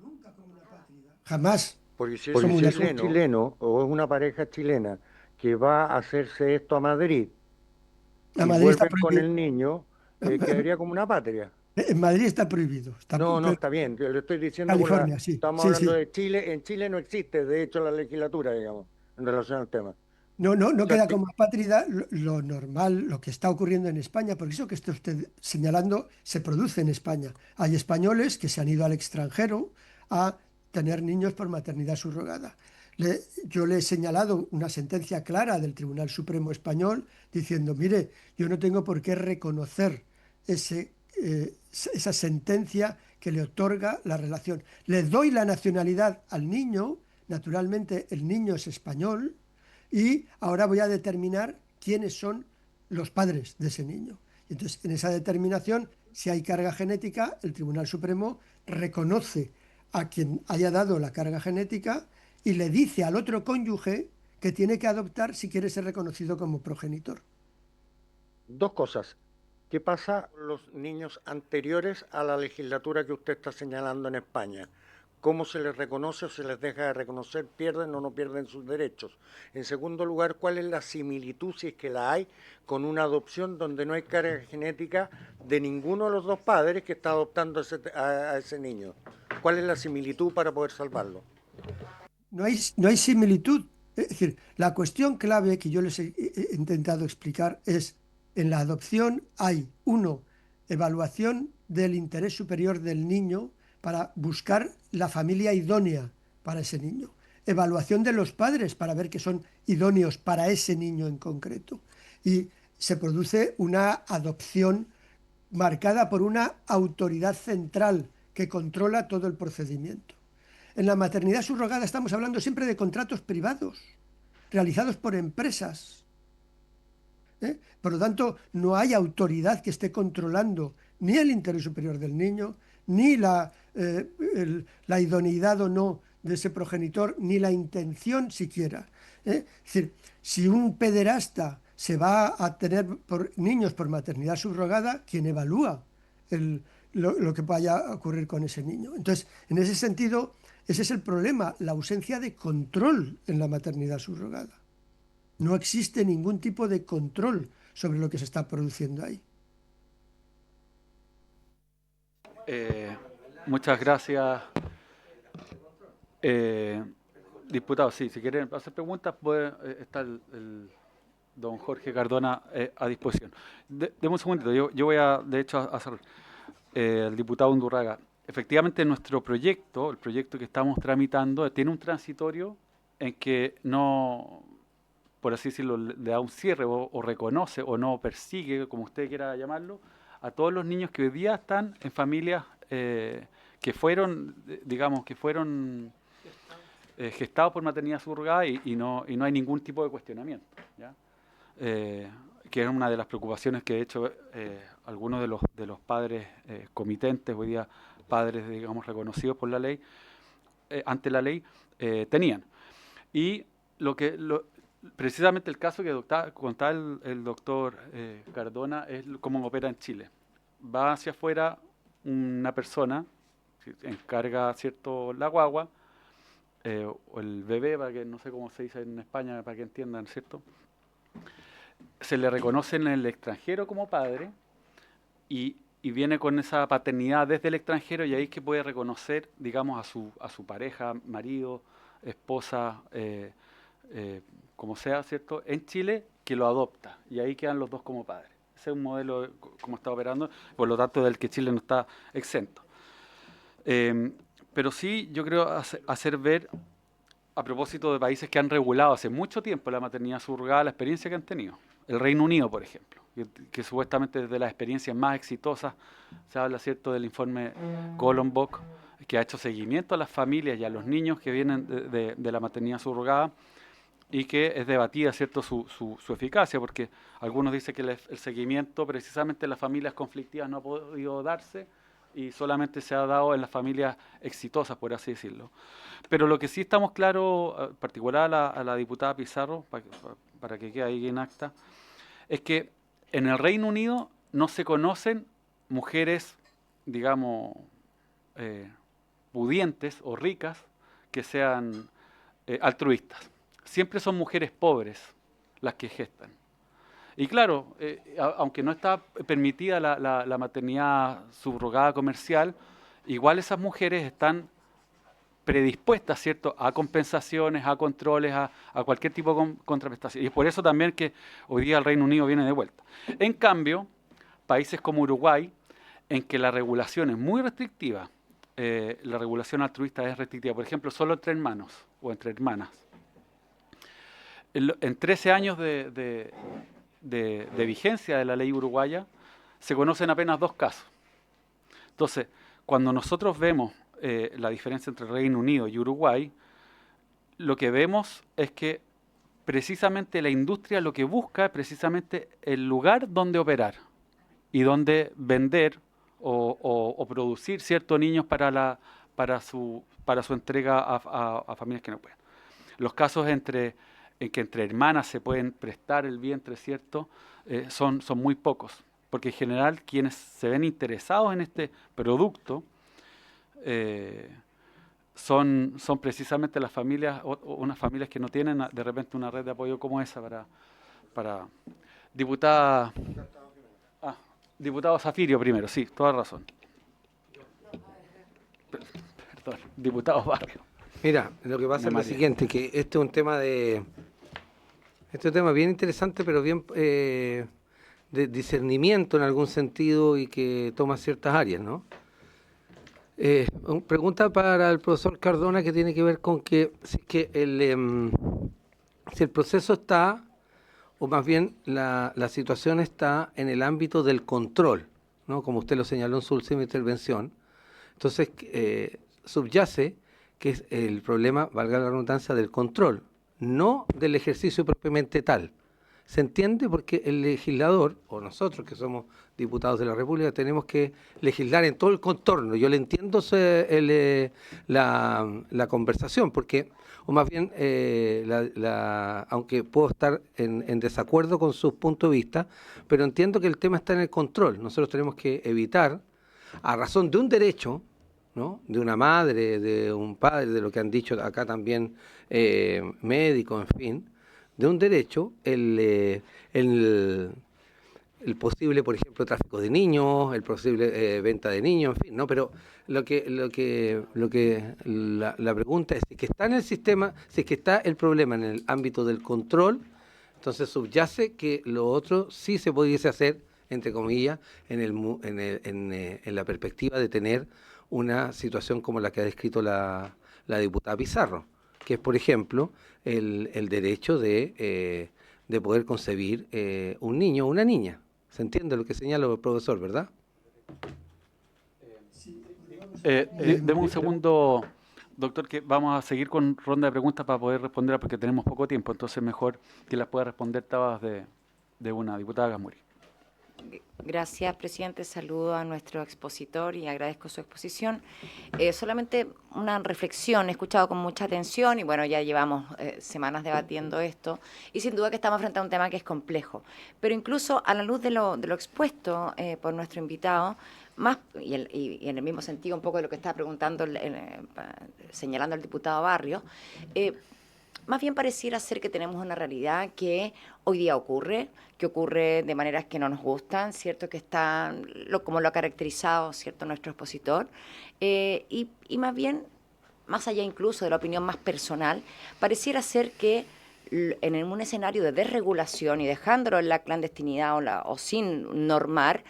Jamás. Porque si es Como un una chileno o es una pareja chilena que va a hacerse esto a Madrid A y Madrid está vuelven con prohibido. el niño, quedaría como una patria. En Madrid está prohibido. No, no, Pero está bien, yo le estoy diciendo California, sí, estamos sí, hablando sí. de Chile, en Chile no existe, de hecho, la legislatura, digamos, en relación al tema. No, no, O no sea, queda como apátrida lo normal, lo que está ocurriendo en España, porque eso que está usted señalando se produce en España. Hay españoles que se han ido al extranjero a tener niños por maternidad subrogada. Yo le he señalado una sentencia clara del Tribunal Supremo Español diciendo, mire, yo no tengo por qué reconocer esa sentencia que le otorga la relación. Le doy la nacionalidad al niño, naturalmente el niño es español, y ahora voy a determinar quiénes son los padres de ese niño. Y entonces, en esa determinación, si hay carga genética, el Tribunal Supremo reconoce a quien haya dado la carga genética y le dice al otro cónyuge que tiene que adoptar si quiere ser reconocido como progenitor. dos cosas. ¿Qué pasa con los niños anteriores a la legislatura que usted está señalando en España? ¿Cómo se les reconoce o se les deja de reconocer? ¿Pierden o no pierden sus derechos? En segundo lugar, ¿cuál es la similitud, si es que la hay, con una adopción donde no hay carga genética de ninguno de los dos padres que está adoptando a ese niño? ¿Cuál es la similitud para poder salvarlo? No hay similitud. Es decir, la cuestión clave que yo les he intentado explicar es, en la adopción hay, uno, evaluación del interés superior del niño para buscar la familia idónea para ese niño. Evaluación de los padres para ver que son idóneos para ese niño en concreto. Y se produce una adopción marcada por una autoridad central que controla todo el procedimiento. En la maternidad subrogada estamos hablando siempre de contratos privados, realizados por empresas. Por lo tanto, no hay autoridad que esté controlando ni el interés superior del niño, ni la idoneidad o no de ese progenitor, ni la intención siquiera. Es decir, si un pederasta se va a tener niños por maternidad subrogada, ¿quién evalúa lo que vaya a ocurrir con ese niño? Entonces, en ese sentido, ese es el problema, la ausencia de control en la maternidad subrogada. No existe ningún tipo de control sobre lo que se está produciendo ahí. Muchas gracias, diputado. Sí, si quieren hacer preguntas, está el don Jorge Cardona a disposición. Deme un segundito, yo voy a, de hecho, a hacer el diputado Undurraga. Efectivamente, nuestro proyecto, el proyecto que estamos tramitando, tiene un transitorio en que no, por así decirlo, le da un cierre o reconoce o no persigue, como usted quiera llamarlo, a todos los niños que hoy día están en familias que fueron, digamos, gestados por maternidad subrogada y no hay ningún tipo de cuestionamiento, ¿ya? que es una de las preocupaciones que de hecho algunos de los padres comitentes, hoy día padres, digamos, reconocidos por la ley, ante la ley, tenían. Y precisamente el caso que contaba el doctor Cardona es cómo opera en Chile. Va hacia afuera una persona, encarga, ¿cierto?, la guagua, o el bebé, para que no sé cómo se dice en España, para que entiendan, ¿cierto? Se le reconoce en el extranjero como padre y viene con esa paternidad desde el extranjero, y ahí es que puede reconocer, digamos, a su pareja, marido, esposa, como sea, ¿cierto?, en Chile, que lo adopta, y ahí quedan los dos como padres. Ese es un modelo como está operando, por lo tanto del que Chile no está exento. Pero sí, yo creo hacer ver, a propósito de países que han regulado hace mucho tiempo la maternidad subrogada, la experiencia que han tenido. El Reino Unido, por ejemplo, que supuestamente es de las experiencias más exitosas. Se habla, ¿cierto?, del informe Golombok, que ha hecho seguimiento a las familias y a los niños que vienen de la maternidad subrogada, y que es debatida, ¿cierto?, su eficacia, porque algunos dicen que el seguimiento precisamente en las familias conflictivas no ha podido darse, y solamente se ha dado en las familias exitosas, por así decirlo. Pero lo que sí estamos claros, en particular a la diputada Pizarro, para que quede ahí en acta, es que en el Reino Unido no se conocen mujeres, digamos, pudientes o ricas que sean altruistas. Siempre son mujeres pobres las que gestan. Y claro, aunque no está permitida la maternidad subrogada comercial, igual esas mujeres están predispuestas, ¿cierto?, a compensaciones, a controles, a cualquier tipo de contraprestación. Y es por eso también que hoy día el Reino Unido viene de vuelta. En cambio, países como Uruguay, en que la regulación es muy restrictiva, la regulación altruista es restrictiva, por ejemplo, solo entre hermanos o entre hermanas. En 13 años de vigencia de la ley uruguaya, se conocen apenas 2 casos. Entonces, cuando nosotros vemos la diferencia entre Reino Unido y Uruguay, lo que vemos es que precisamente la industria lo que busca es precisamente el lugar donde operar y donde vender o producir ciertos niños para su entrega a familias que no pueden. Los casos en que entre hermanas se pueden prestar el vientre, ¿cierto?, son muy pocos, porque en general quienes se ven interesados en este producto son precisamente las familias, o unas familias que no tienen de repente una red de apoyo como esa para diputada. Diputado Zafirio primero, sí, toda razón. Perdón, diputado Barrio. Mira, lo que pasa es lo siguiente, que este es un tema bien interesante, pero bien de discernimiento en algún sentido, y que toma ciertas áreas, ¿no? Pregunta para el profesor Cardona, que tiene que ver con que si el proceso está, o más bien la situación está en el ámbito del control, ¿no?, como usted lo señaló en su última intervención. Entonces, subyace que es el problema, valga la redundancia, del control, no del ejercicio propiamente tal. ¿Se entiende? Porque el legislador, o nosotros que somos diputados de la República, tenemos que legislar en todo el contorno. Yo le entiendo la conversación, porque, o más bien, aunque puedo estar en desacuerdo con sus puntos de vista, pero entiendo que el tema está en el control. Nosotros tenemos que evitar, a razón de un derecho, ¿no?, de una madre, de un padre, de lo que han dicho acá también médicos, en fin, de un derecho, el posible, por ejemplo, tráfico de niños, el posible venta de niños, en fin, ¿no? Pero la pregunta es si es que está en el sistema, si es que está el problema en el ámbito del control, entonces subyace que lo otro sí se pudiese hacer, entre comillas, en la perspectiva de tener una situación como la que ha descrito la diputada Pizarro, que es, por ejemplo, el derecho de poder concebir un niño o una niña. ¿Se entiende lo que señala el profesor, verdad? Deme un segundo, doctor, que vamos a seguir con ronda de preguntas para poder responder, porque tenemos poco tiempo, entonces mejor que las pueda responder todas de de una diputada Gasmuri. Gracias, presidente. Saludo a nuestro expositor y agradezco su exposición. Solamente una reflexión, he escuchado con mucha atención y bueno, ya llevamos semanas debatiendo esto y sin duda que estamos frente a un tema que es complejo. Pero incluso a la luz de lo expuesto por nuestro invitado, más y en el mismo sentido un poco de lo que estaba preguntando, señalando el diputado Barrio, más bien pareciera ser que tenemos una realidad que hoy día ocurre, que ocurre de maneras que no nos gustan, ¿cierto? Que está, como lo ha caracterizado, ¿cierto?, nuestro expositor. Y más bien, más allá incluso de la opinión más personal, pareciera ser que en un escenario de desregulación y dejándolo en la clandestinidad o sin normar,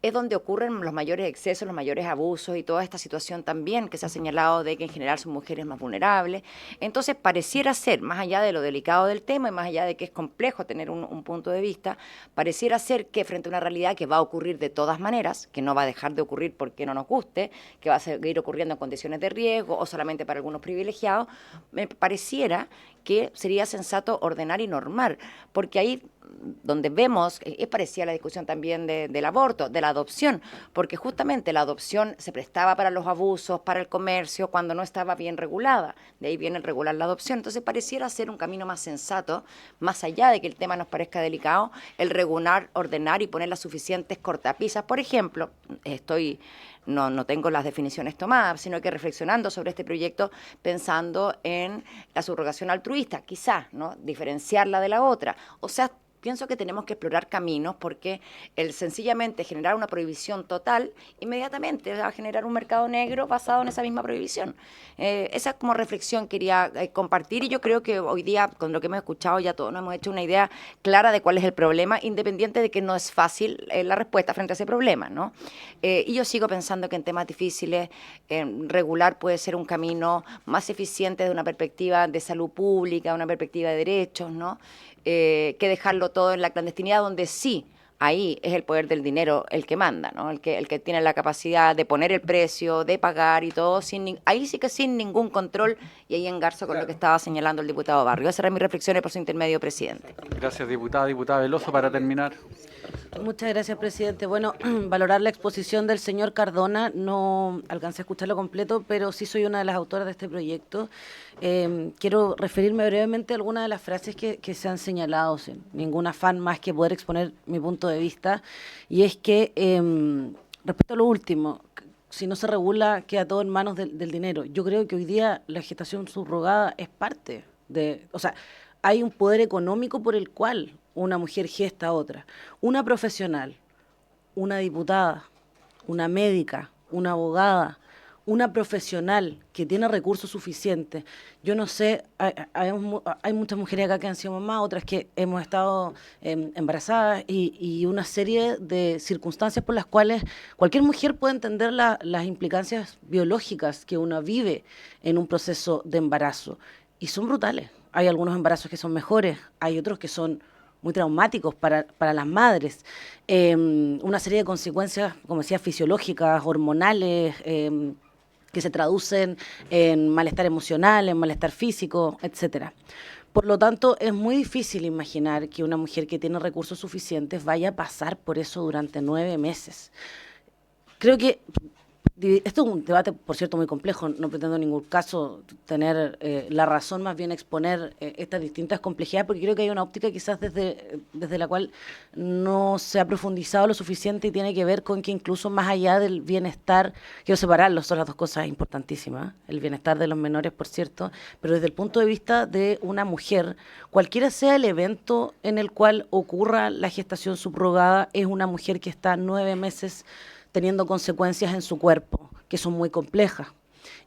es donde ocurren los mayores excesos, los mayores abusos y toda esta situación también que se ha señalado de que en general son mujeres más vulnerables. Entonces, pareciera ser, más allá de lo delicado del tema y más allá de que es complejo tener un punto de vista, pareciera ser que frente a una realidad que va a ocurrir de todas maneras, que no va a dejar de ocurrir porque no nos guste, que va a seguir ocurriendo en condiciones de riesgo o solamente para algunos privilegiados, me pareciera que sería sensato ordenar y normar, porque ahí donde vemos, es parecida la discusión también del aborto, de la adopción, porque justamente la adopción se prestaba para los abusos, para el comercio, cuando no estaba bien regulada, de ahí viene el regular la adopción, entonces pareciera ser un camino más sensato, más allá de que el tema nos parezca delicado, el regular, ordenar y poner las suficientes cortapisas. Por ejemplo, no tengo las definiciones tomadas, sino que reflexionando sobre este proyecto, pensando en la subrogación altruista, quizás, ¿no?, diferenciarla de la otra. O sea, pienso que tenemos que explorar caminos porque el sencillamente generar una prohibición total inmediatamente va a generar un mercado negro basado en esa misma prohibición. Esa como reflexión quería compartir y yo creo que hoy día con lo que hemos escuchado ya todos nos hemos hecho una idea clara de cuál es el problema, independiente de que no es fácil la respuesta frente a ese problema, ¿no? Y yo sigo pensando que en temas difíciles regular puede ser un camino más eficiente desde una perspectiva de salud pública, una perspectiva de derechos, ¿no? Que dejarlo todo en la clandestinidad, donde sí, ahí es el poder del dinero el que manda, ¿no? El que tiene la capacidad de poner el precio, de pagar y todo, ahí sí que sin ningún control, y ahí engarzo con lo que estaba señalando el diputado Barrio. Esas eran mis reflexiones por su intermedio, presidente. Gracias, diputada. Diputada Veloso, para terminar. Muchas gracias, presidente. Bueno, valorar la exposición del señor Cardona, no alcancé a escucharlo completo, pero sí soy una de las autoras de este proyecto. Quiero referirme brevemente a algunas de las frases que se han señalado, sin ningún afán más que poder exponer mi punto de vista, y es que, respecto a lo último, si no se regula, queda todo en manos del dinero. Yo creo que hoy día la gestación subrogada es parte de... O sea, hay un poder económico por el cual una mujer gesta a otra. Una profesional, una diputada, una médica, una abogada, una profesional que tiene recursos suficientes. Yo no sé, hay muchas mujeres acá que han sido mamás, otras que hemos estado embarazadas y una serie de circunstancias por las cuales cualquier mujer puede entender las implicancias biológicas que uno vive en un proceso de embarazo. Y son brutales. Hay algunos embarazos que son mejores, hay otros que son muy traumáticos para las madres. Una serie de consecuencias, como decía, fisiológicas, hormonales, que se traducen en malestar emocional, en malestar físico, etcétera. Por lo tanto, es muy difícil imaginar que una mujer que tiene recursos suficientes vaya a pasar por eso durante 9 meses. Creo que esto es un debate, por cierto, muy complejo. No pretendo en ningún caso tener la razón, más bien exponer estas distintas complejidades, porque creo que hay una óptica quizás desde la cual no se ha profundizado lo suficiente y tiene que ver con que incluso más allá del bienestar, quiero separarlos, son las dos cosas importantísimas, el bienestar de los menores, por cierto, pero desde el punto de vista de una mujer, cualquiera sea el evento en el cual ocurra la gestación subrogada, es una mujer que está 9 meses teniendo consecuencias en su cuerpo, que son muy complejas.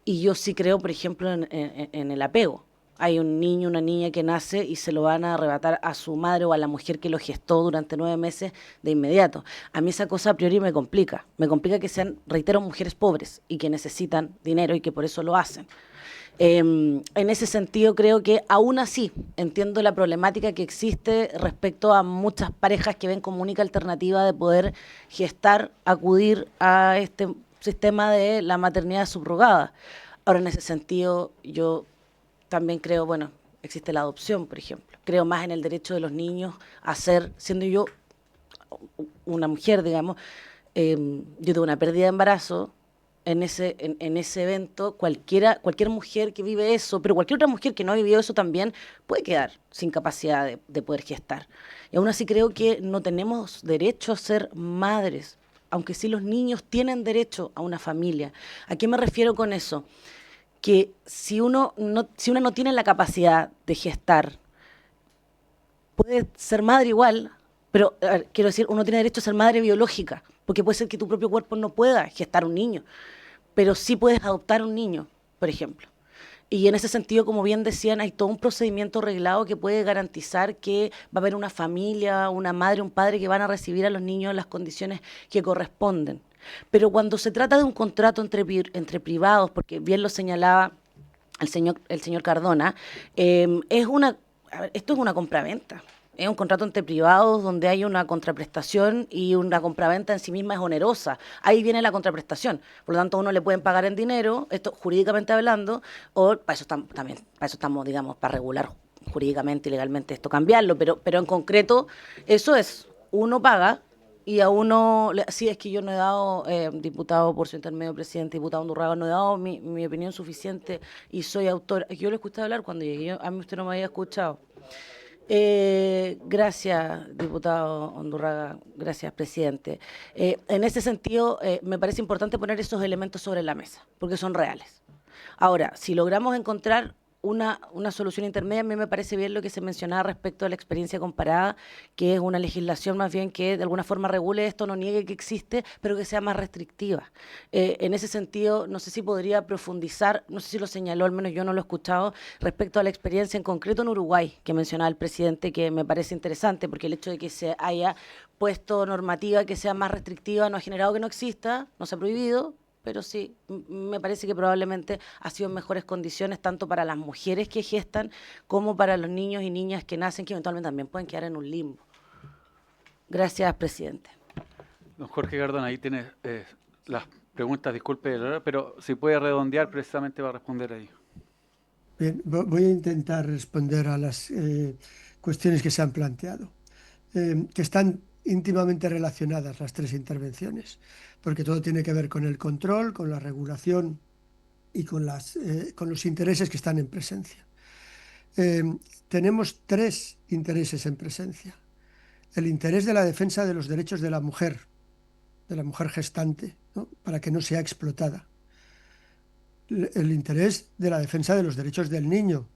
Y yo sí creo, por ejemplo, en el apego. Hay un niño, una niña que nace y se lo van a arrebatar a su madre o a la mujer que lo gestó durante 9 meses de inmediato. A mí esa cosa a priori me complica. Me complica que sean, reitero, mujeres pobres y que necesitan dinero y que por eso lo hacen. En ese sentido creo que aún así entiendo la problemática que existe respecto a muchas parejas que ven como única alternativa de poder gestar, acudir a este sistema de la maternidad subrogada. Ahora, en ese sentido, yo también creo, bueno, existe la adopción, por ejemplo. Creo más en el derecho de los niños a ser, siendo yo una mujer, digamos, yo tuve una pérdida de embarazo. En ese evento, cualquier mujer que vive eso, pero cualquier otra mujer que no ha vivido eso también, puede quedar sin capacidad de poder gestar. Y aún así creo que no tenemos derecho a ser madres, aunque sí los niños tienen derecho a una familia. ¿A qué me refiero con eso? Que si una no tiene la capacidad de gestar, puede ser madre igual, pero quiero decir, uno tiene derecho a ser madre biológica, porque puede ser que tu propio cuerpo no pueda gestar un niño, pero sí puedes adoptar un niño, por ejemplo. Y en ese sentido, como bien decían, hay todo un procedimiento reglado que puede garantizar que va a haber una familia, una madre, un padre que van a recibir a los niños en las condiciones que corresponden. Pero cuando se trata de un contrato entre privados, porque bien lo señalaba el señor Cardona, esto es una compraventa. Es un contrato entre privados donde hay una contraprestación y una compraventa en sí misma es onerosa. Ahí viene la contraprestación. Por lo tanto, a uno le pueden pagar en dinero, esto jurídicamente hablando, o para eso estamos, digamos, para regular jurídicamente y legalmente esto, cambiarlo. Pero en concreto, eso es, uno paga y a uno, sí, es que yo no he dado, diputado por su intermedio, presidente, diputado Undurraga, no he dado mi opinión suficiente y soy autor. Yo lo escuché hablar cuando llegué, a mí usted no me había escuchado. Gracias, diputado Undurraga, gracias, presidente. En ese sentido, me parece importante poner esos elementos sobre la mesa, porque son reales. Ahora, si logramos encontrar una solución intermedia, a mí me parece bien lo que se mencionaba respecto a la experiencia comparada, que es una legislación más bien que de alguna forma regule esto, no niegue que existe, pero que sea más restrictiva. En ese sentido, no sé si podría profundizar, no sé si lo señaló, al menos yo no lo he escuchado, respecto a la experiencia en concreto en Uruguay, que mencionaba el presidente, que me parece interesante, porque el hecho de que se haya puesto normativa que sea más restrictiva no ha generado que no exista, no se ha prohibido, pero sí, me parece que probablemente ha sido en mejores condiciones tanto para las mujeres que gestan como para los niños y niñas que nacen, que eventualmente también pueden quedar en un limbo. Gracias, presidente. Don Jorge Cardona, ahí tiene las preguntas, disculpe, pero si puede redondear precisamente va a responder ahí. Bien, voy a intentar responder a las cuestiones que se han planteado, que están íntimamente relacionadas las tres intervenciones, porque todo tiene que ver con el control, con la regulación y con los intereses que están en presencia. Tenemos tres intereses en presencia. El interés de la defensa de los derechos de la mujer gestante, ¿no?, para que no sea explotada. El interés de la defensa de los derechos del niño,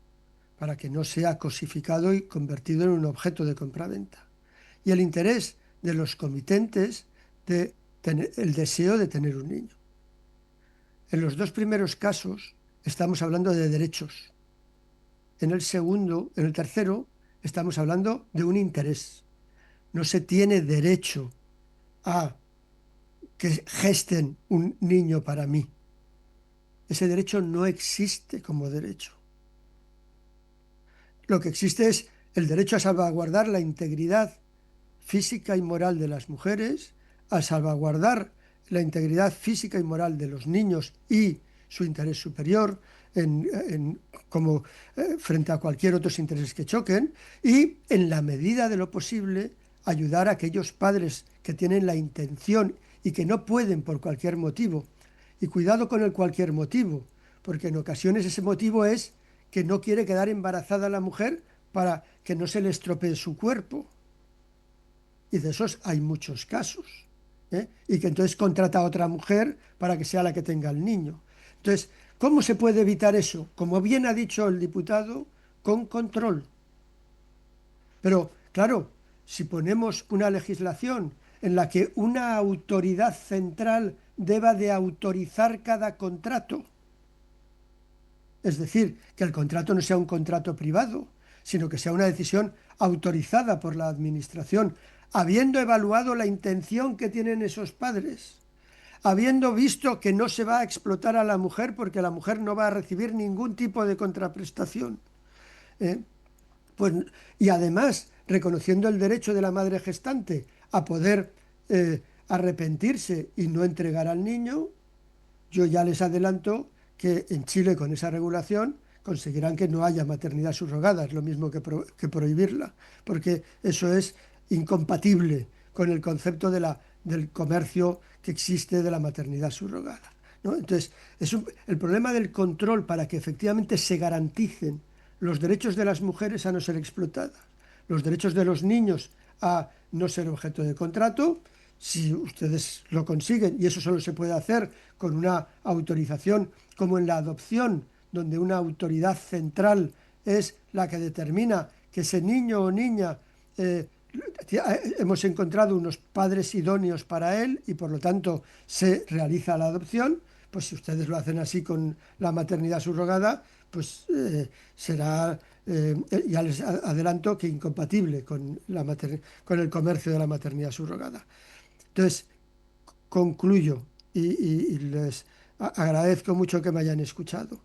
para que no sea cosificado y convertido en un objeto de compraventa. Y el interés de los comitentes de tener el deseo de tener un niño. En los dos primeros casos estamos hablando de derechos. En el tercero, estamos hablando de un interés. No se tiene derecho a que gesten un niño para mí. Ese derecho no existe como derecho. Lo que existe es el derecho a salvaguardar la integridad física y moral de las mujeres, a salvaguardar la integridad física y moral de los niños y su interés superior frente a cualquier otros intereses que choquen, y en la medida de lo posible ayudar a aquellos padres que tienen la intención y que no pueden por cualquier motivo. Y cuidado con el cualquier motivo, porque en ocasiones ese motivo es que no quiere quedar embarazada la mujer para que no se le estropee su cuerpo. Y de esos hay muchos casos, y que entonces contrata a otra mujer para que sea la que tenga el niño. Entonces, ¿cómo se puede evitar eso? Como bien ha dicho el diputado, con control. Pero, claro, si ponemos una legislación en la que una autoridad central deba de autorizar cada contrato, es decir, que el contrato no sea un contrato privado, sino que sea una decisión autorizada por la Administración, habiendo evaluado la intención que tienen esos padres, habiendo visto que no se va a explotar a la mujer porque la mujer no va a recibir ningún tipo de contraprestación. Y además, reconociendo el derecho de la madre gestante a poder arrepentirse y no entregar al niño, yo ya les adelanto que en Chile, con esa regulación, conseguirán que no haya maternidad subrogada, es lo mismo que prohibirla, porque eso es incompatible con el concepto del comercio que existe de la maternidad subrogada, ¿no? Entonces, el problema del control para que efectivamente se garanticen los derechos de las mujeres a no ser explotadas, los derechos de los niños a no ser objeto de contrato, si ustedes lo consiguen, y eso solo se puede hacer con una autorización como en la adopción, donde una autoridad central es la que determina que ese niño o niña hemos encontrado unos padres idóneos para él y por lo tanto se realiza la adopción, pues si ustedes lo hacen así con la maternidad subrogada, pues será, ya les adelanto, que incompatible con el comercio de la maternidad subrogada. Entonces, concluyo y les agradezco mucho que me hayan escuchado.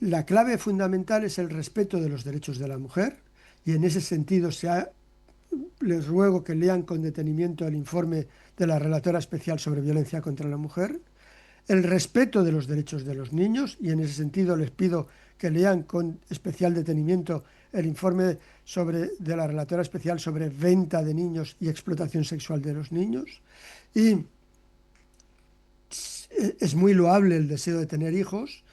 La clave fundamental es el respeto de los derechos de la mujer y en ese sentido les ruego que lean con detenimiento el informe de la relatora especial sobre violencia contra la mujer, el respeto de los derechos de los niños y en ese sentido les pido que lean con especial detenimiento el informe de la relatora especial sobre venta de niños y explotación sexual de los niños. Y es muy loable el deseo de tener hijos,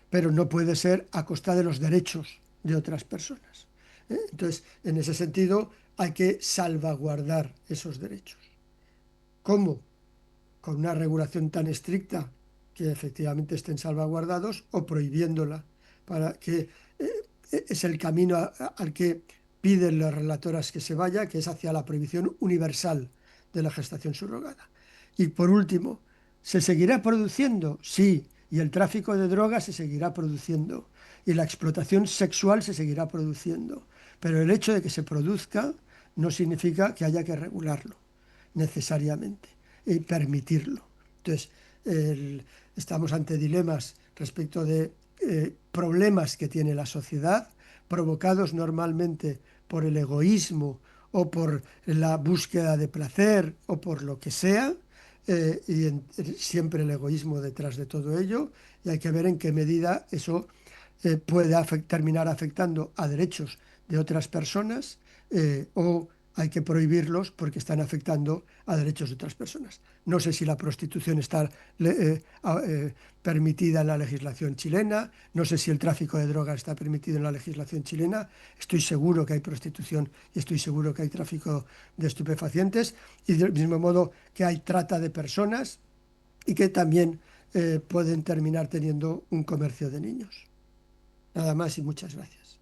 pero no puede ser a costa de los derechos de otras personas. Entonces, en ese sentido, hay que salvaguardar esos derechos. ¿Cómo? Con una regulación tan estricta que efectivamente estén salvaguardados o prohibiéndola, para que es el camino al que piden las relatoras que se vaya, que es hacia la prohibición universal de la gestación subrogada. Y por último, ¿se seguirá produciendo? Sí, y el tráfico de drogas se seguirá produciendo y la explotación sexual se seguirá produciendo, pero el hecho de que se produzca no significa que haya que regularlo necesariamente y permitirlo. Entonces, estamos ante dilemas respecto de problemas que tiene la sociedad, provocados normalmente por el egoísmo o por la búsqueda de placer o por lo que sea, siempre el egoísmo detrás de todo ello, y hay que ver en qué medida eso puede terminar afectando a derechos de otras personas o hay que prohibirlos porque están afectando a derechos de otras personas. No sé si la prostitución está permitida en la legislación chilena, no sé si el tráfico de drogas está permitido en la legislación chilena, estoy seguro que hay prostitución y estoy seguro que hay tráfico de estupefacientes y del mismo modo que hay trata de personas y que también pueden terminar teniendo un comercio de niños. Nada más y muchas gracias.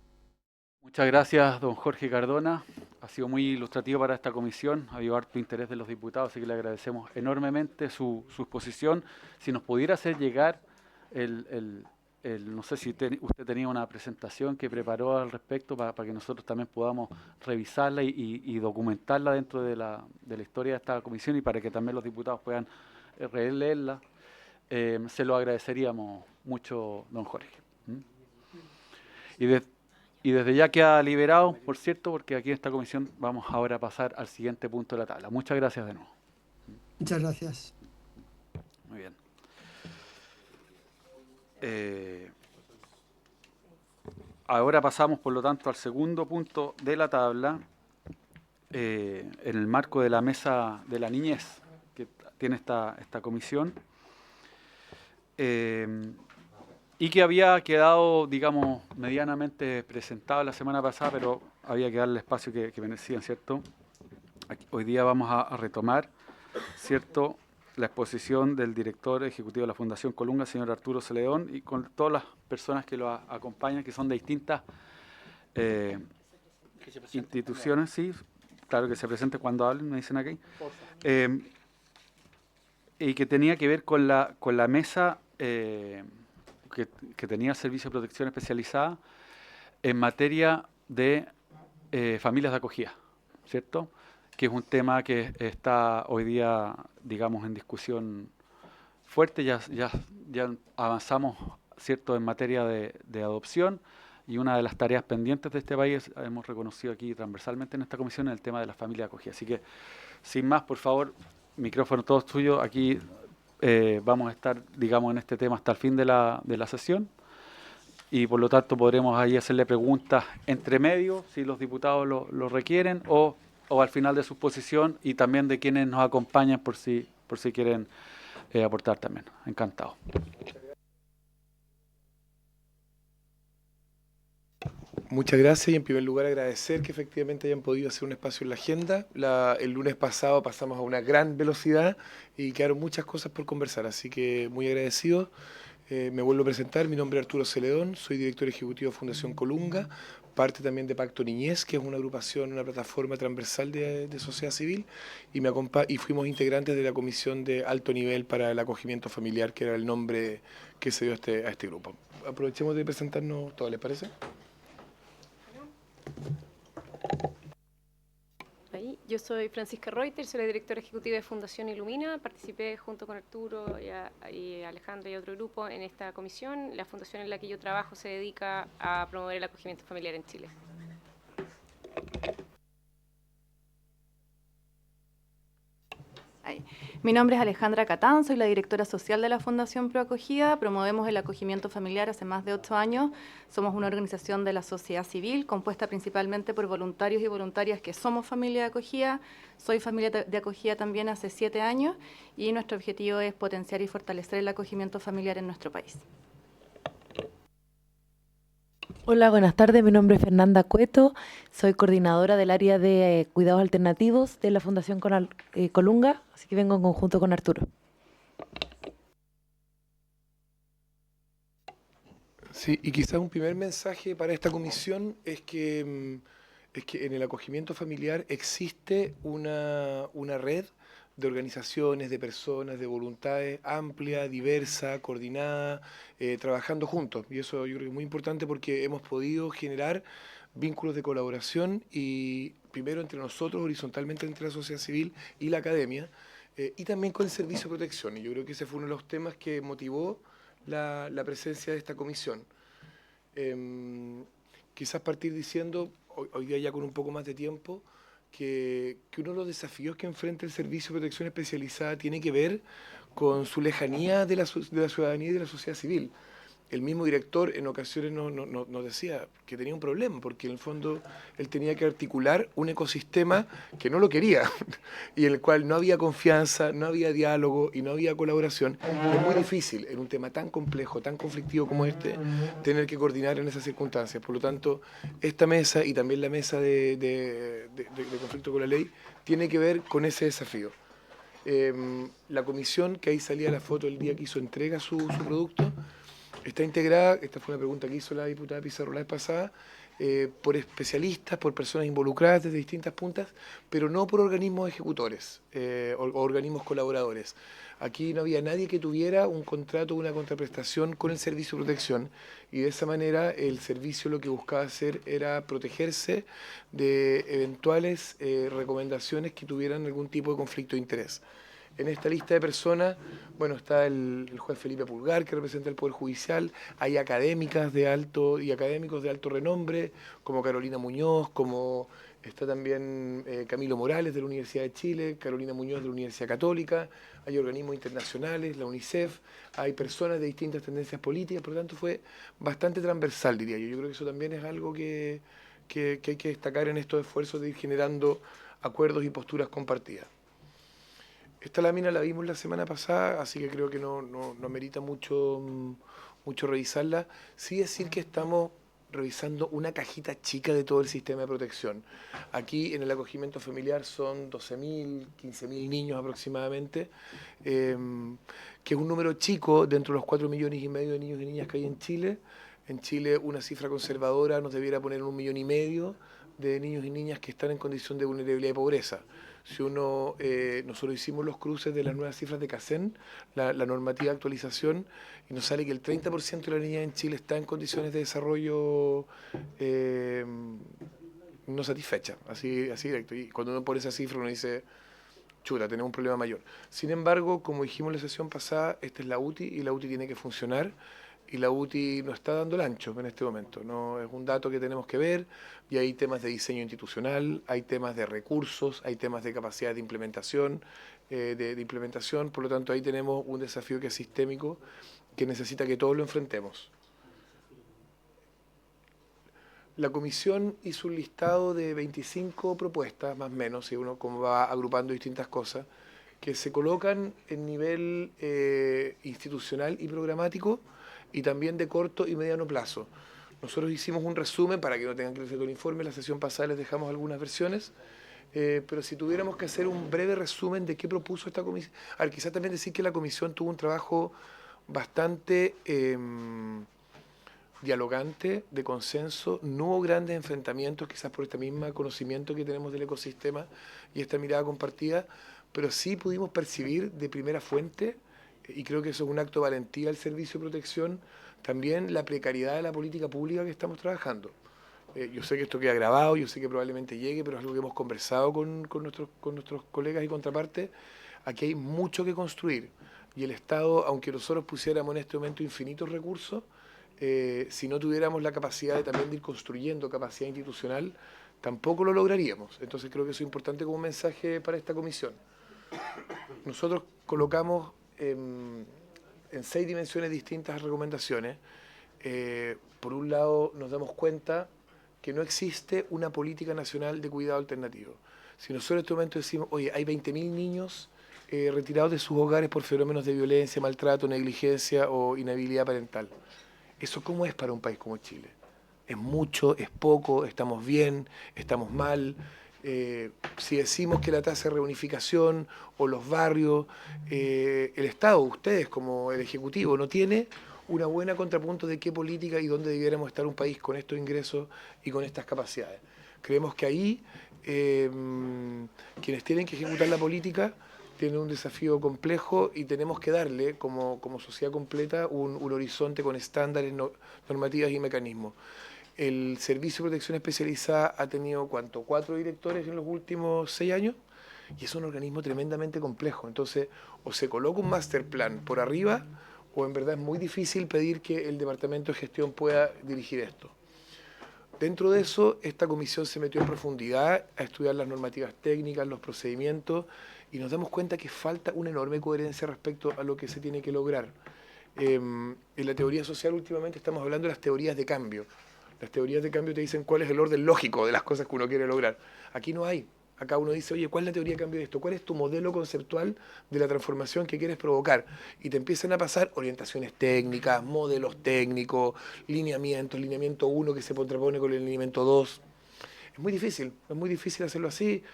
Muchas gracias, don Jorge Cardona. Ha sido muy ilustrativo para esta comisión. Ha habido harto interés de los diputados, así que le agradecemos enormemente su exposición. Si nos pudiera hacer llegar no sé si usted tenía una presentación que preparó al respecto para que nosotros también podamos revisarla y documentarla dentro de la historia de esta comisión y para que también los diputados puedan releerla. Se lo agradeceríamos mucho, don Jorge. Y desde ya queda liberado, por cierto, porque aquí en esta comisión vamos ahora a pasar al siguiente punto de la tabla. Muchas gracias de nuevo. Muchas gracias. Muy bien. Ahora pasamos, por lo tanto, al segundo punto de la tabla, en el marco de la mesa de la niñez que tiene esta comisión. Y que había quedado, digamos, medianamente presentado la semana pasada, pero había que darle espacio que merecían, ¿cierto? Hoy día vamos a retomar, ¿cierto?, la exposición del director ejecutivo de la Fundación Colunga, señor Arturo Celedón, y con todas las personas que lo acompañan, que son de distintas instituciones, sí, claro que se presente cuando hablen, me dicen aquí, y que tenía que ver con la mesa que tenía el Servicio de Protección Especializada en materia de familias de acogida, ¿cierto?, que es un tema que está hoy día, digamos, en discusión fuerte. Ya avanzamos, ¿cierto?, en materia de adopción, y una de las tareas pendientes de este país, hemos reconocido aquí transversalmente en esta comisión, es el tema de las familias de acogida. Así que, sin más, por favor, micrófono todo tuyo. Aquí vamos a estar, digamos, en este tema hasta el fin de la sesión. y por lo tanto podremos ahí hacerle preguntas entre medio, si los diputados lo requieren, o al final de su exposición, y también de quienes nos acompañan por si quieren aportar también. Encantado. Muchas gracias y en primer lugar agradecer que efectivamente hayan podido hacer un espacio en la agenda. El lunes pasado pasamos a una gran velocidad y quedaron muchas cosas por conversar, así que muy agradecido. Me vuelvo a presentar, mi nombre es Arturo Celedón, soy director ejecutivo de Fundación Colunga, parte también de Pacto Niñez, que es una agrupación, una plataforma transversal de sociedad civil, y fuimos integrantes de la Comisión de Alto Nivel para el Acogimiento Familiar, que era el nombre que se dio a este grupo. Aprovechemos de presentarnos todos, ¿les parece? Yo soy Francisca Reuter, soy la directora ejecutiva de Fundación Ilumina. Participé junto con Arturo y Alejandra y otro grupo en esta comisión. La fundación en la que yo trabajo se dedica a promover el acogimiento familiar en Chile. Mi nombre es Alejandra Catán, soy la directora social de la Fundación Proacogida. Promovemos el acogimiento familiar hace más de 8 años. Somos una organización de la sociedad civil compuesta principalmente por voluntarios y voluntarias que somos familia de acogida. Soy familia de acogida también hace 7 años y nuestro objetivo es potenciar y fortalecer el acogimiento familiar en nuestro país. Hola, buenas tardes. Mi nombre es Fernanda Cueto. Soy coordinadora del área de cuidados alternativos de la Fundación Colunga, así que vengo en conjunto con Arturo. Sí, y quizás un primer mensaje para esta comisión es que en el acogimiento familiar existe una red de organizaciones, de personas, de voluntades amplia, diversa, coordinada, trabajando juntos. Y eso yo creo que es muy importante porque hemos podido generar vínculos de colaboración y primero entre nosotros, horizontalmente entre la sociedad civil y la academia, y también con el servicio de protección. Y yo creo que ese fue uno de los temas que motivó la presencia de esta comisión. Quizás partir diciendo, hoy día ya con un poco más de tiempo, que uno de los desafíos que enfrenta el Servicio de Protección Especializada tiene que ver con su lejanía de la ciudadanía y de la sociedad civil. El mismo director en ocasiones nos decía que tenía un problema, porque en el fondo él tenía que articular un ecosistema que no lo quería, y en el cual no había confianza, no había diálogo y no había colaboración. Es muy difícil, en un tema tan complejo, tan conflictivo como este, tener que coordinar en esas circunstancias. Por lo tanto, esta mesa y también la mesa de conflicto con la ley tiene que ver con ese desafío. La comisión, que ahí salía la foto el día que hizo entrega su producto, está integrada, esta fue una pregunta que hizo la diputada Pizarro la vez pasada, por especialistas, por personas involucradas desde distintas puntas, pero no por organismos ejecutores o organismos colaboradores. Aquí no había nadie que tuviera un contrato o una contraprestación con el Servicio de Protección, y de esa manera el servicio lo que buscaba hacer era protegerse de eventuales recomendaciones que tuvieran algún tipo de conflicto de interés. En esta lista de personas, bueno, está el juez Felipe Pulgar, que representa el Poder Judicial, hay académicas de alto y académicos de alto renombre, como Carolina Muñoz, como está también Camilo Morales de la Universidad de Chile, Carolina Muñoz de la Universidad Católica, hay organismos internacionales, la UNICEF, hay personas de distintas tendencias políticas, por lo tanto fue bastante transversal, diría yo. Yo creo que eso también es algo que hay que destacar en estos esfuerzos de ir generando acuerdos y posturas compartidas. Esta lámina la vimos la semana pasada, así que creo que no merita mucho revisarla. Sí decir que estamos revisando una cajita chica de todo el sistema de protección. Aquí en el acogimiento familiar son 12.000, 15.000 niños aproximadamente, que es un número chico dentro de los 4,5 millones de niños y niñas que hay en Chile. En Chile una cifra conservadora nos debiera poner 1,5 millones de niños y niñas que están en condición de vulnerabilidad y pobreza. Si nosotros hicimos los cruces de las nuevas cifras de CACEN, la normativa de actualización, y nos sale que el 30% de las niñas en Chile está en condiciones de desarrollo no satisfecha, así directo. Y cuando uno pone esa cifra uno dice, chuta, tenemos un problema mayor. Sin embargo, como dijimos en la sesión pasada, esta es la UTI y la UTI tiene que funcionar. Y la UTI no está dando el ancho en este momento, no es un dato que tenemos que ver, y hay temas de diseño institucional, hay temas de recursos, hay temas de capacidad de implementación, por lo tanto ahí tenemos un desafío que es sistémico, que necesita que todos lo enfrentemos. La comisión hizo un listado de 25 propuestas, más o menos, y uno como va agrupando distintas cosas, que se colocan en nivel institucional y programático, y también de corto y mediano plazo. Nosotros hicimos un resumen para que no tengan que leer todo el informe. La sesión pasada les dejamos algunas versiones, pero si tuviéramos que hacer un breve resumen de qué propuso esta comisión. A ver, quizás también decir que la comisión tuvo un trabajo bastante dialogante, de consenso. No hubo grandes enfrentamientos, quizás por este mismo conocimiento que tenemos del ecosistema y esta mirada compartida, pero sí pudimos percibir de primera fuente, y creo que eso es un acto de valentía del Servicio de Protección, también la precariedad de la política pública que estamos trabajando. Yo sé que esto queda grabado, yo sé que probablemente llegue, pero es algo que hemos conversado con nuestros colegas y contrapartes. Aquí hay mucho que construir, y el Estado, aunque nosotros pusiéramos en este momento infinitos recursos, si no tuviéramos la capacidad de también de ir construyendo capacidad institucional, tampoco lo lograríamos. Entonces creo que eso es importante como mensaje para esta comisión. Nosotros colocamos en 6 dimensiones distintas recomendaciones. Por un lado, nos damos cuenta que no existe una política nacional de cuidado alternativo. Si nosotros en este momento decimos, oye, hay 20.000 niños retirados de sus hogares por fenómenos de violencia, maltrato, negligencia o inhabilidad parental, ¿eso cómo es para un país como Chile? ¿Es mucho? ¿Es poco? ¿Estamos bien? ¿Estamos mal? Si decimos que la tasa de reunificación o los barrios, el Estado, ustedes como el Ejecutivo, no tiene una buena contrapunto de qué política y dónde debiéramos estar un país con estos ingresos y con estas capacidades. Creemos que ahí quienes tienen que ejecutar la política tienen un desafío complejo, y tenemos que darle como sociedad completa un horizonte con estándares, normativas y mecanismos. El Servicio de Protección Especializada ha tenido, ¿cuánto? 4 directores en los últimos 6 años, y es un organismo tremendamente complejo. Entonces, o se coloca un master plan por arriba, o en verdad es muy difícil pedir que el Departamento de Gestión pueda dirigir esto. Dentro de eso, esta comisión se metió en profundidad a estudiar las normativas técnicas, los procedimientos, y nos damos cuenta que falta una enorme coherencia respecto a lo que se tiene que lograr. En la teoría social últimamente estamos hablando de las teorías de cambio. Las teorías de cambio te dicen cuál es el orden lógico de las cosas que uno quiere lograr. Aquí no hay. Acá uno dice, oye, ¿cuál es la teoría de cambio de esto? ¿Cuál es tu modelo conceptual de la transformación que quieres provocar? Y te empiezan a pasar orientaciones técnicas, modelos técnicos, lineamientos, lineamiento 1 que se contrapone con el lineamiento 2. Es muy difícil hacerlo así,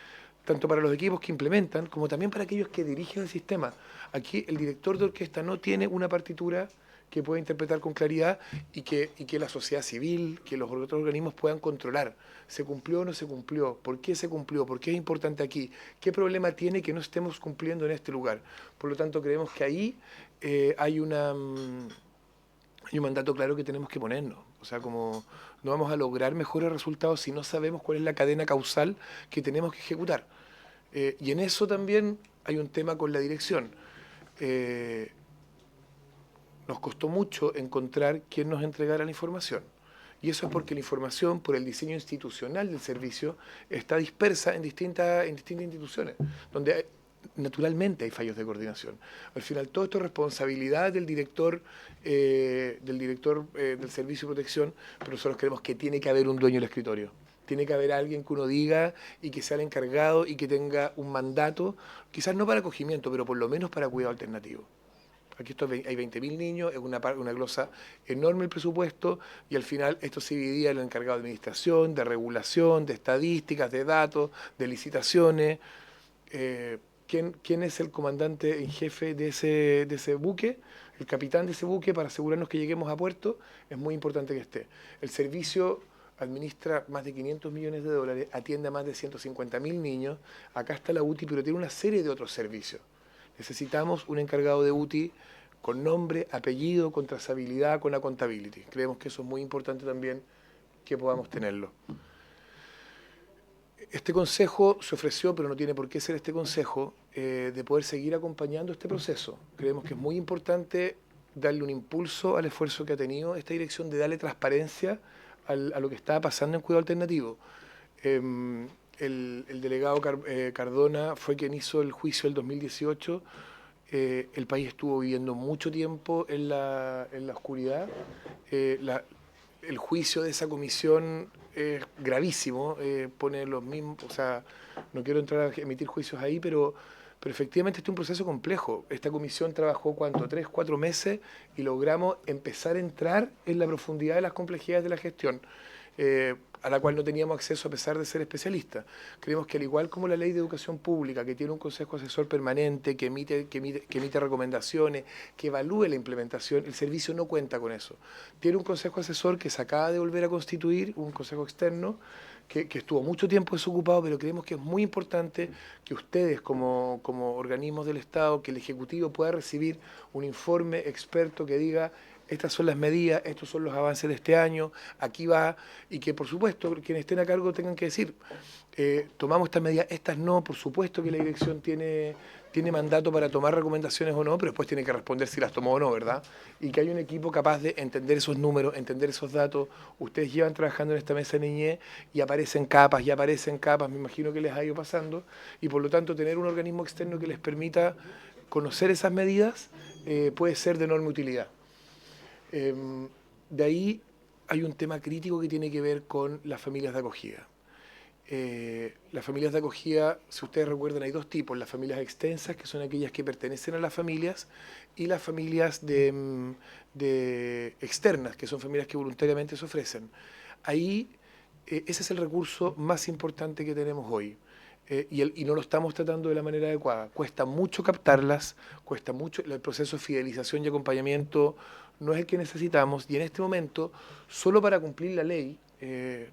tanto para los equipos que implementan, como también para aquellos que dirigen el sistema. Aquí el director de orquesta no tiene una partitura que pueda interpretar con claridad y que la sociedad civil, que los otros organismos puedan controlar. ¿Se cumplió o no se cumplió? ¿Por qué se cumplió? ¿Por qué es importante aquí? ¿Qué problema tiene que no estemos cumpliendo en este lugar? Por lo tanto, creemos que ahí hay un mandato claro que tenemos que ponernos. O sea, como no vamos a lograr mejores resultados si no sabemos cuál es la cadena causal que tenemos que ejecutar. Y en eso también hay un tema con la dirección. Nos costó mucho encontrar quién nos entregara la información. Y eso es porque la información, por el diseño institucional del servicio, está dispersa en distintas instituciones, donde naturalmente hay fallos de coordinación. Al final, todo esto es responsabilidad del director del Servicio de Protección, pero nosotros creemos que tiene que haber un dueño del escritorio. Tiene que haber alguien que uno diga y que sea el encargado y que tenga un mandato, quizás no para acogimiento, pero por lo menos para cuidado alternativo. Aquí hay 20.000 niños, es una glosa enorme el presupuesto, y al final esto se dividía en el encargado de administración, de regulación, de estadísticas, de datos, de licitaciones. ¿Quién es el comandante en jefe de ese buque? El capitán de ese buque, para asegurarnos que lleguemos a puerto, es muy importante que esté. El servicio administra más de 500 millones de dólares, atiende a más de 150.000 niños. Acá está la UTI, pero tiene una serie de otros servicios. Necesitamos un encargado de UTI con nombre, apellido, con trazabilidad, con accountability. Creemos que eso es muy importante también que podamos tenerlo. Este consejo se ofreció, pero no tiene por qué ser este consejo, de poder seguir acompañando este proceso. Creemos que es muy importante darle un impulso al esfuerzo que ha tenido esta dirección de darle transparencia a lo que está pasando en cuidado alternativo. El delegado Cardona fue quien hizo el juicio del 2018. El país estuvo viviendo mucho tiempo en la oscuridad. El juicio de esa comisión es gravísimo, pone los mismos, o sea, no quiero entrar a emitir juicios ahí, pero efectivamente este es un proceso complejo. Esta comisión trabajó, ¿cuánto? 3, 4 meses y logramos empezar a entrar en la profundidad de las complejidades de la gestión, a la cual no teníamos acceso a pesar de ser especialistas. Creemos que al igual como la Ley de Educación Pública, que tiene un consejo asesor permanente, que emite recomendaciones, que evalúe la implementación, el servicio no cuenta con eso. Tiene un consejo asesor que se acaba de volver a constituir, un consejo externo, que estuvo mucho tiempo desocupado, pero creemos que es muy importante que ustedes como organismos del Estado, que el Ejecutivo pueda recibir un informe experto que diga: estas son las medidas, estos son los avances de este año, aquí va, y que por supuesto quienes estén a cargo tengan que decir, tomamos estas medidas, estas no, por supuesto que la dirección tiene mandato para tomar recomendaciones o no, pero después tiene que responder si las tomó o no, ¿verdad? Y que hay un equipo capaz de entender esos números, entender esos datos. Ustedes llevan trabajando en esta mesa de niñez y aparecen capas, me imagino que les ha ido pasando, y por lo tanto tener un organismo externo que les permita conocer esas medidas puede ser de enorme utilidad. De ahí hay un tema crítico que tiene que ver con las familias de acogida. Las familias de acogida, si ustedes recuerdan, hay dos tipos: las familias extensas, que son aquellas que pertenecen a las familias, y las familias externas, que son familias que voluntariamente se ofrecen. Ahí ese es el recurso más importante que tenemos hoy. Y no lo estamos tratando de la manera adecuada. Cuesta mucho captarlas, cuesta mucho, el proceso de fidelización y acompañamiento no es el que necesitamos, y en este momento, solo para cumplir la ley,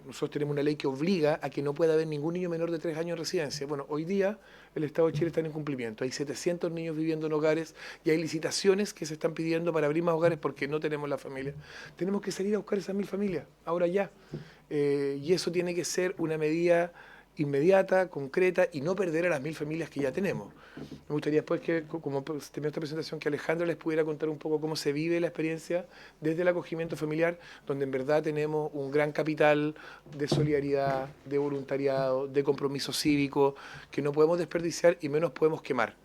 nosotros tenemos una ley que obliga a que no pueda haber ningún niño menor de 3 años en residencia. Bueno, hoy día el Estado de Chile está en incumplimiento. Hay 700 niños viviendo en hogares y hay licitaciones que se están pidiendo para abrir más hogares porque no tenemos la familia. Tenemos que salir a buscar esas 1000 familias, ahora ya. Y eso tiene que ser una medida inmediata, concreta, y no perder a las 1000 familias que ya tenemos. Me gustaría después que, como terminó esta presentación, que Alejandra les pudiera contar un poco cómo se vive la experiencia desde el acogimiento familiar, donde en verdad tenemos un gran capital de solidaridad, de voluntariado, de compromiso cívico, que no podemos desperdiciar y menos podemos quemar.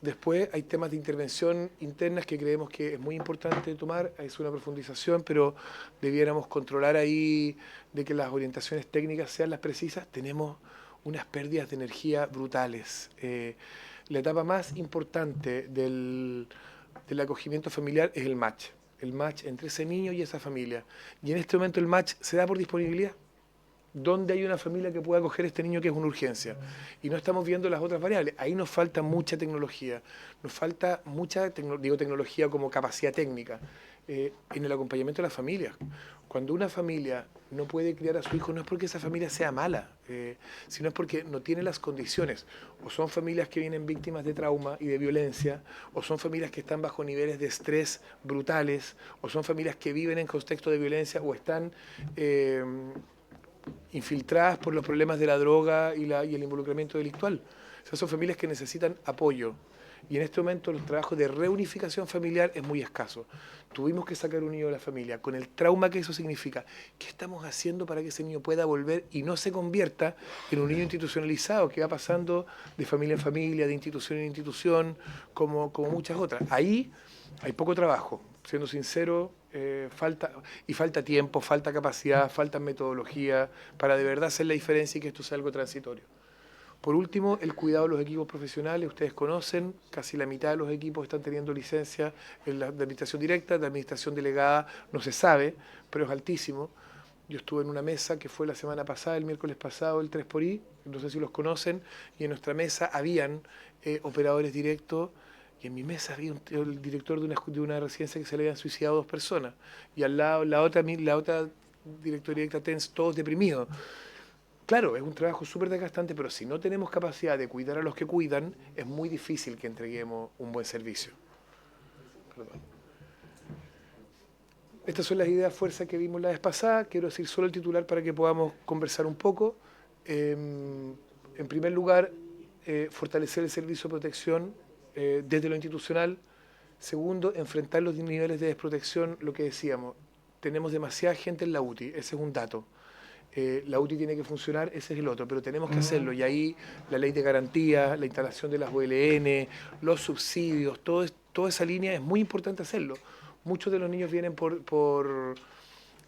Después hay temas de intervención internas que creemos que es muy importante tomar, es una profundización, pero debiéramos controlar ahí de que las orientaciones técnicas sean las precisas. Tenemos unas pérdidas de energía brutales. La etapa más importante del acogimiento familiar es el match entre ese niño y esa familia. Y en este momento el match se da por disponibilidad. ¿Dónde hay una familia que pueda acoger a este niño, que es una urgencia? Y no estamos viendo las otras variables. Ahí nos falta mucha tecnología, nos falta mucha tecnología como capacidad técnica en el acompañamiento de las familias. Cuando una familia no puede criar a su hijo, no es porque esa familia sea mala, sino es porque no tiene las condiciones. O son familias que vienen víctimas de trauma y de violencia, o son familias que están bajo niveles de estrés brutales, o son familias que viven en contexto de violencia, o están infiltradas por los problemas de la droga y el involucramiento delictual. Esas son familias que necesitan apoyo. Y en este momento los trabajos de reunificación familiar es muy escaso. Tuvimos que sacar un niño de la familia, con el trauma que eso significa. ¿Qué estamos haciendo para que ese niño pueda volver y no se convierta en un niño institucionalizado que va pasando de familia en familia, de institución en institución, como muchas otras? Ahí hay poco trabajo, siendo sincero. Falta tiempo, falta capacidad, falta metodología para de verdad hacer la diferencia y que esto sea algo transitorio. Por último, el cuidado de los equipos profesionales. Ustedes conocen, casi la mitad de los equipos están teniendo licencia en la administración directa, de administración delegada no se sabe, pero es altísimo. Yo estuve en una mesa que fue la semana pasada, el miércoles pasado, el 3xI, no sé si los conocen, y en nuestra mesa habían operadores directos. Y en mi mesa había el director de una residencia que se le habían suicidado 2 personas. Y al lado la otra directora directa TENS, todos deprimidos. Claro, es un trabajo súper desgastante, pero si no tenemos capacidad de cuidar a los que cuidan, es muy difícil que entreguemos un buen servicio. Perdón. Estas son las ideas fuerza que vimos la vez pasada. Quiero decir solo el titular para que podamos conversar un poco. En primer lugar, fortalecer el servicio de protección desde lo institucional. Segundo, enfrentar los niveles de desprotección, lo que decíamos. Tenemos demasiada gente en la UTI, ese es un dato. La UTI tiene que funcionar, ese es el otro, pero tenemos que hacerlo. Y ahí la ley de garantía, la instalación de las OLN, los subsidios, toda esa línea es muy importante hacerlo. Muchos de los niños vienen por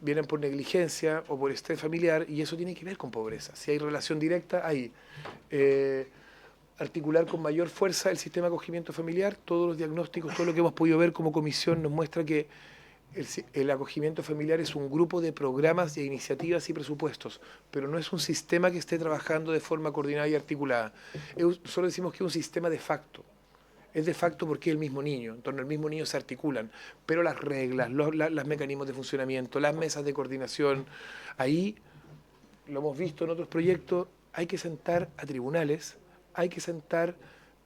vienen por negligencia o por estrés familiar, y eso tiene que ver con pobreza. Si hay relación directa, hay articular con mayor fuerza el sistema de acogimiento familiar. Todos los diagnósticos, todo lo que hemos podido ver como comisión nos muestra que el acogimiento familiar es un grupo de programas, de iniciativas y presupuestos, pero no es un sistema que esté trabajando de forma coordinada y articulada. Solo decimos que es un sistema de facto. Es de facto porque es el mismo niño, en torno al mismo niño se articulan, pero las reglas, los mecanismos de funcionamiento, las mesas de coordinación, ahí lo hemos visto en otros proyectos, hay que sentar a tribunales, hay que sentar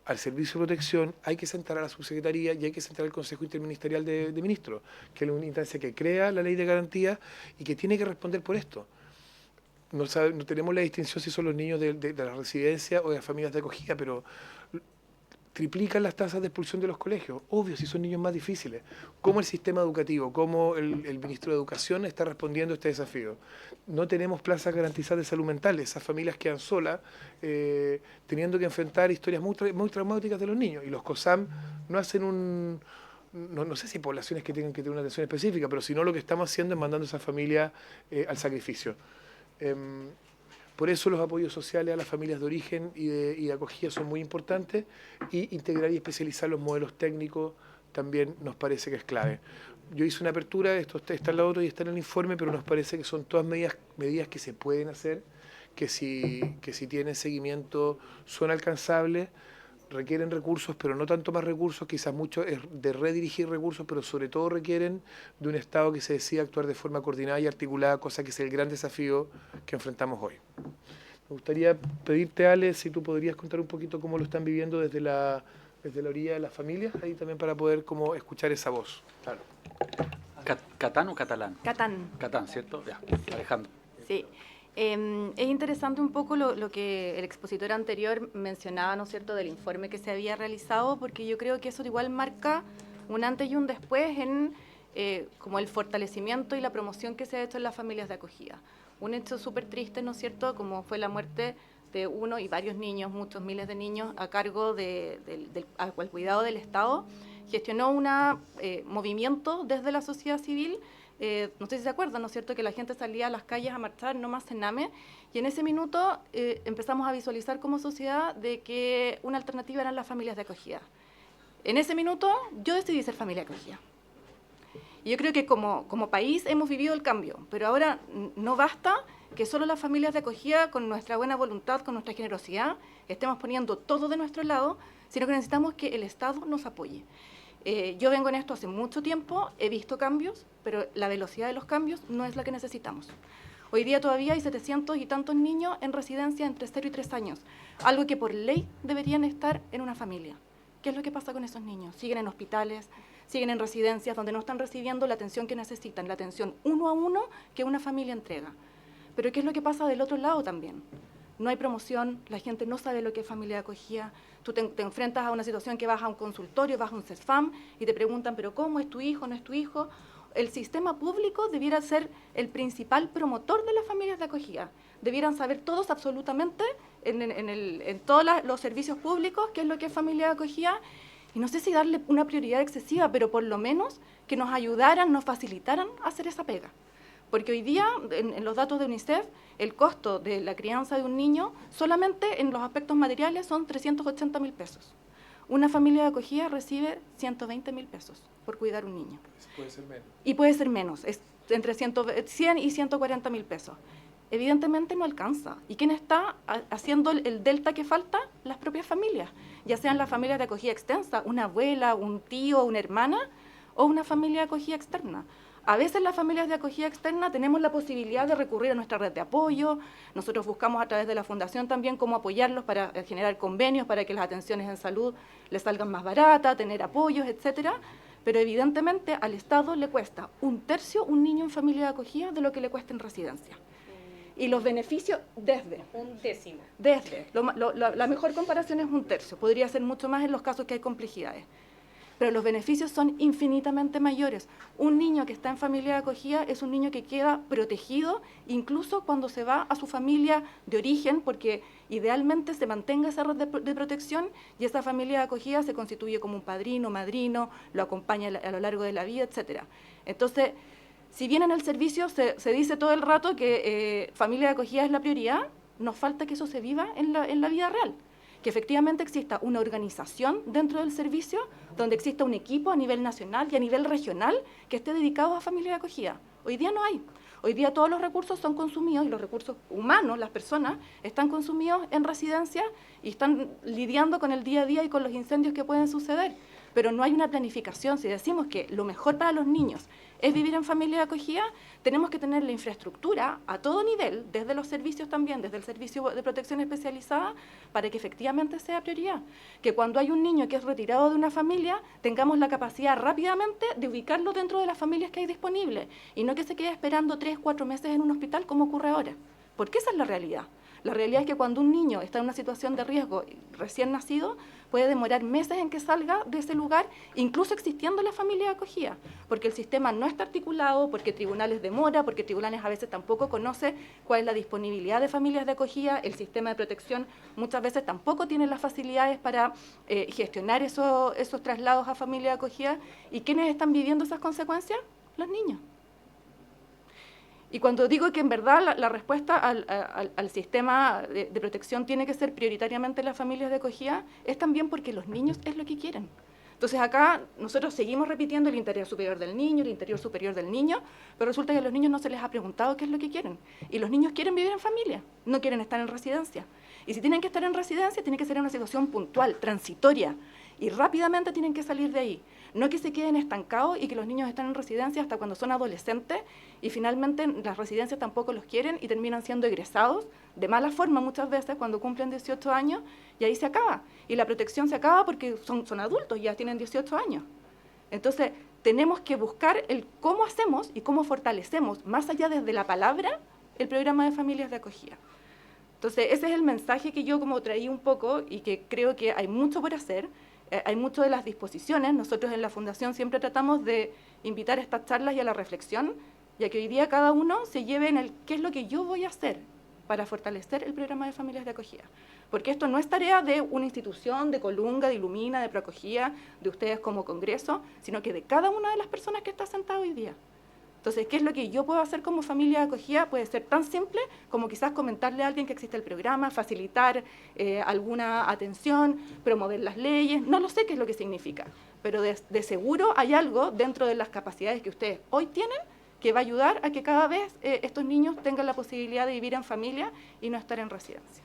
al Servicio de Protección, hay que sentar a la Subsecretaría y hay que sentar al Consejo Interministerial de Ministros, que es una instancia que crea la ley de garantía y que tiene que responder por esto. No tenemos la distinción si son los niños de la residencia o de las familias de acogida, pero triplican las tasas de expulsión de los colegios. Obvio, si son niños más difíciles. ¿Cómo el sistema educativo, cómo el Ministro de Educación está respondiendo a este desafío? No tenemos plazas garantizadas de salud mental. Esas familias quedan solas, teniendo que enfrentar historias muy traumáticas de los niños. Y los COSAM no hacen no sé si poblaciones que tengan que tener una atención específica, pero si no, lo que estamos haciendo es mandando a esa familia al sacrificio. Por eso los apoyos sociales a las familias de origen y de acogida son muy importantes, y integrar y especializar los modelos técnicos también nos parece que es clave. Yo hice una apertura, esto está en la otra y está en el informe, pero nos parece que son todas medidas que se pueden hacer, que si tienen seguimiento son alcanzables, requieren recursos, pero no tanto más recursos, quizás mucho es de redirigir recursos, pero sobre todo requieren de un Estado que se decida actuar de forma coordinada y articulada, cosa que es el gran desafío que enfrentamos hoy. Me gustaría pedirte, Ale, si tú podrías contar un poquito cómo lo están viviendo desde la orilla de las familias, ahí también para poder como escuchar esa voz. Claro. ¿Catán o catalán? Catán. Catán, ¿cierto? Ya, Alejandro. Sí. Es interesante un poco lo que el expositor anterior mencionaba, ¿no es cierto?, del informe que se había realizado, porque yo creo que eso igual marca un antes y un después en como el fortalecimiento y la promoción que se ha hecho en las familias de acogida. Un hecho súper triste, ¿no es cierto?, como fue la muerte de uno y varios niños, muchos miles de niños, a cargo al cuidado del Estado. Gestionó un movimiento desde la sociedad civil. No sé si se acuerdan, ¿no es cierto?, que la gente salía a las calles a marchar, no más Sename, y en ese minuto empezamos a visualizar como sociedad de que una alternativa eran las familias de acogida. En ese minuto yo decidí ser familia de acogida. Y yo creo que como país hemos vivido el cambio, pero ahora no basta que solo las familias de acogida, con nuestra buena voluntad, con nuestra generosidad, estemos poniendo todo de nuestro lado, sino que necesitamos que el Estado nos apoye. Yo vengo en esto hace mucho tiempo, he visto cambios, pero la velocidad de los cambios no es la que necesitamos. Hoy día todavía hay 700 y tantos niños en residencia entre 0 y 3 años, algo que por ley deberían estar en una familia. ¿Qué es lo que pasa con esos niños? Siguen en hospitales, siguen en residencias donde no están recibiendo la atención que necesitan, la atención 1 a 1 que una familia entrega. Pero ¿qué es lo que pasa del otro lado también? No hay promoción, la gente no sabe lo que es familia de acogida. Tú te enfrentas a una situación que vas a un consultorio, vas a un CESFAM y te preguntan, ¿pero cómo? ¿Es tu hijo? ¿No es tu hijo? El sistema público debiera ser el principal promotor de las familias de acogida. Debieran saber todos absolutamente en todos los servicios públicos qué es lo que es familia de acogida. Y no sé si darle una prioridad excesiva, pero por lo menos que nos ayudaran, nos facilitaran a hacer esa pega. Porque hoy día, en los datos de UNICEF, el costo de la crianza de un niño solamente en los aspectos materiales son 380.000 pesos. Una familia de acogida recibe 120.000 pesos por cuidar un niño. Puede ser menos. Y puede ser menos, es entre 100 y 140.000 pesos. Evidentemente no alcanza. ¿Y quién está haciendo el delta que falta? Las propias familias. Ya sean las familias de acogida extensa, una abuela, un tío, una hermana, o una familia de acogida externa. A veces las familias de acogida externa tenemos la posibilidad de recurrir a nuestra red de apoyo. Nosotros buscamos a través de la Fundación también cómo apoyarlos para generar convenios para que las atenciones en salud les salgan más baratas, tener apoyos, etcétera. Pero evidentemente al Estado le cuesta 1/3 un niño en familia de acogida de lo que le cuesta en residencia. Y los beneficios desde. 1/10. Desde. La mejor comparación es 1/3. Podría ser mucho más en los casos que hay complejidades. Pero los beneficios son infinitamente mayores. Un niño que está en familia de acogida es un niño que queda protegido incluso cuando se va a su familia de origen, porque idealmente se mantenga esa red de protección y esa familia de acogida se constituye como un padrino, madrino, lo acompaña a lo largo de la vida, etcétera. Entonces, Si bien en el servicio se dice todo el rato que familia de acogida es la prioridad, nos falta que eso se viva en la vida real. Que efectivamente exista una organización dentro del servicio, donde exista un equipo a nivel nacional y a nivel regional que esté dedicado a familia de acogida. Hoy día no hay. Hoy día todos los recursos son consumidos y los recursos humanos, las personas, están consumidos en residencias y están lidiando con el día a día y con los incendios que pueden suceder. Pero no hay una planificación. Si decimos que lo mejor para los niños es vivir en familia de acogida, tenemos que tener la infraestructura a todo nivel, desde los servicios también, desde el servicio de protección especializada, para que efectivamente sea prioridad. Que cuando hay un niño que es retirado de una familia, tengamos la capacidad rápidamente de ubicarlo dentro de las familias que hay disponibles, y no que se quede esperando 3, 4 meses en un hospital como ocurre ahora. Porque esa es la realidad. La realidad es que cuando un niño está en una situación de riesgo recién nacido, puede demorar meses en que salga de ese lugar, incluso existiendo la familia de acogida, porque el sistema no está articulado, porque tribunales demora, porque tribunales a veces tampoco conoce cuál es la disponibilidad de familias de acogida, el sistema de protección muchas veces tampoco tiene las facilidades para gestionar esos traslados a familia de acogida. ¿Y quiénes están viviendo esas consecuencias? Los niños. Y cuando digo que en verdad la respuesta al sistema de protección tiene que ser prioritariamente las familias de acogida, es también porque los niños es lo que quieren. Entonces acá nosotros seguimos repitiendo el interior superior del niño, el interior superior del niño, pero resulta que a los niños no se les ha preguntado qué es lo que quieren. Y los niños quieren vivir en familia, no quieren estar en residencia. Y si tienen que estar en residencia, tiene que ser en una situación puntual, transitoria, y rápidamente tienen que salir de ahí. No que se queden estancados y que los niños están en residencia hasta cuando son adolescentes y finalmente las residencias tampoco los quieren y terminan siendo egresados de mala forma muchas veces cuando cumplen 18 años y ahí se acaba. Y la protección se acaba porque son adultos, ya tienen 18 años. Entonces, tenemos que buscar el cómo hacemos y cómo fortalecemos, más allá desde la palabra, el programa de familias de acogida. Entonces, ese es el mensaje que yo como traí un poco y que creo que hay mucho por hacer. Hay mucho de las disposiciones. Nosotros en la Fundación siempre tratamos de invitar a estas charlas y a la reflexión, ya que hoy día cada uno se lleve en el qué es lo que yo voy a hacer para fortalecer el programa de familias de acogida. Porque esto no es tarea de una institución, de Colunga, de Ilumina, de Proacogida, de ustedes como Congreso, sino que de cada una de las personas que está sentada hoy día. Entonces, ¿qué es lo que yo puedo hacer como familia de acogida? Puede ser tan simple como quizás comentarle a alguien que existe el programa, facilitar alguna atención, promover las leyes, no lo sé qué es lo que significa, pero de seguro hay algo dentro de las capacidades que ustedes hoy tienen que va a ayudar a que cada vez estos niños tengan la posibilidad de vivir en familia y no estar en residencia.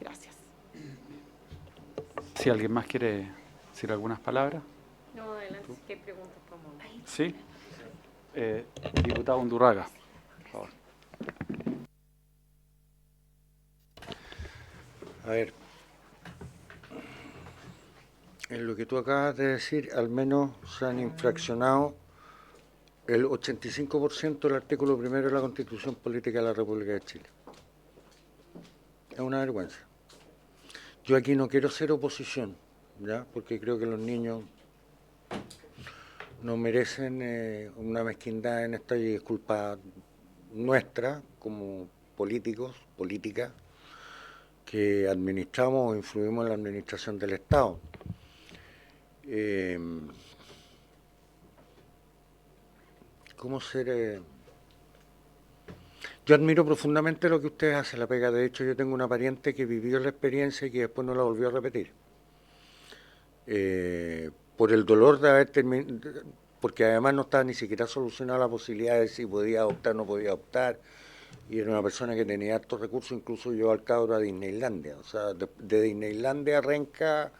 Gracias. Si alguien más quiere decir algunas palabras. No, adelante, ¿qué preguntas podemos? Sí. Diputado Undurraga, por favor. A ver, en lo que tú acabas de decir, al menos se han infraccionado el 85% del artículo 1 de la Constitución Política de la República de Chile. Es una vergüenza. Yo aquí no quiero ser oposición, ¿ya? Porque creo que los niños no merecen una mezquindad en esta, y es culpa nuestra como políticos, políticas, que administramos o influimos en la administración del Estado. ¿Cómo ser...? Yo admiro profundamente lo que ustedes hacen, la pega. De hecho, yo tengo una pariente que vivió la experiencia y que después no la volvió a repetir. Por el dolor de haber terminado, porque además no estaba ni siquiera solucionada la posibilidad de si podía adoptar o no podía adoptar, y era una persona que tenía altos recursos, incluso llevó al cabro a Disneylandia, o sea, de Disneylandia a Renca,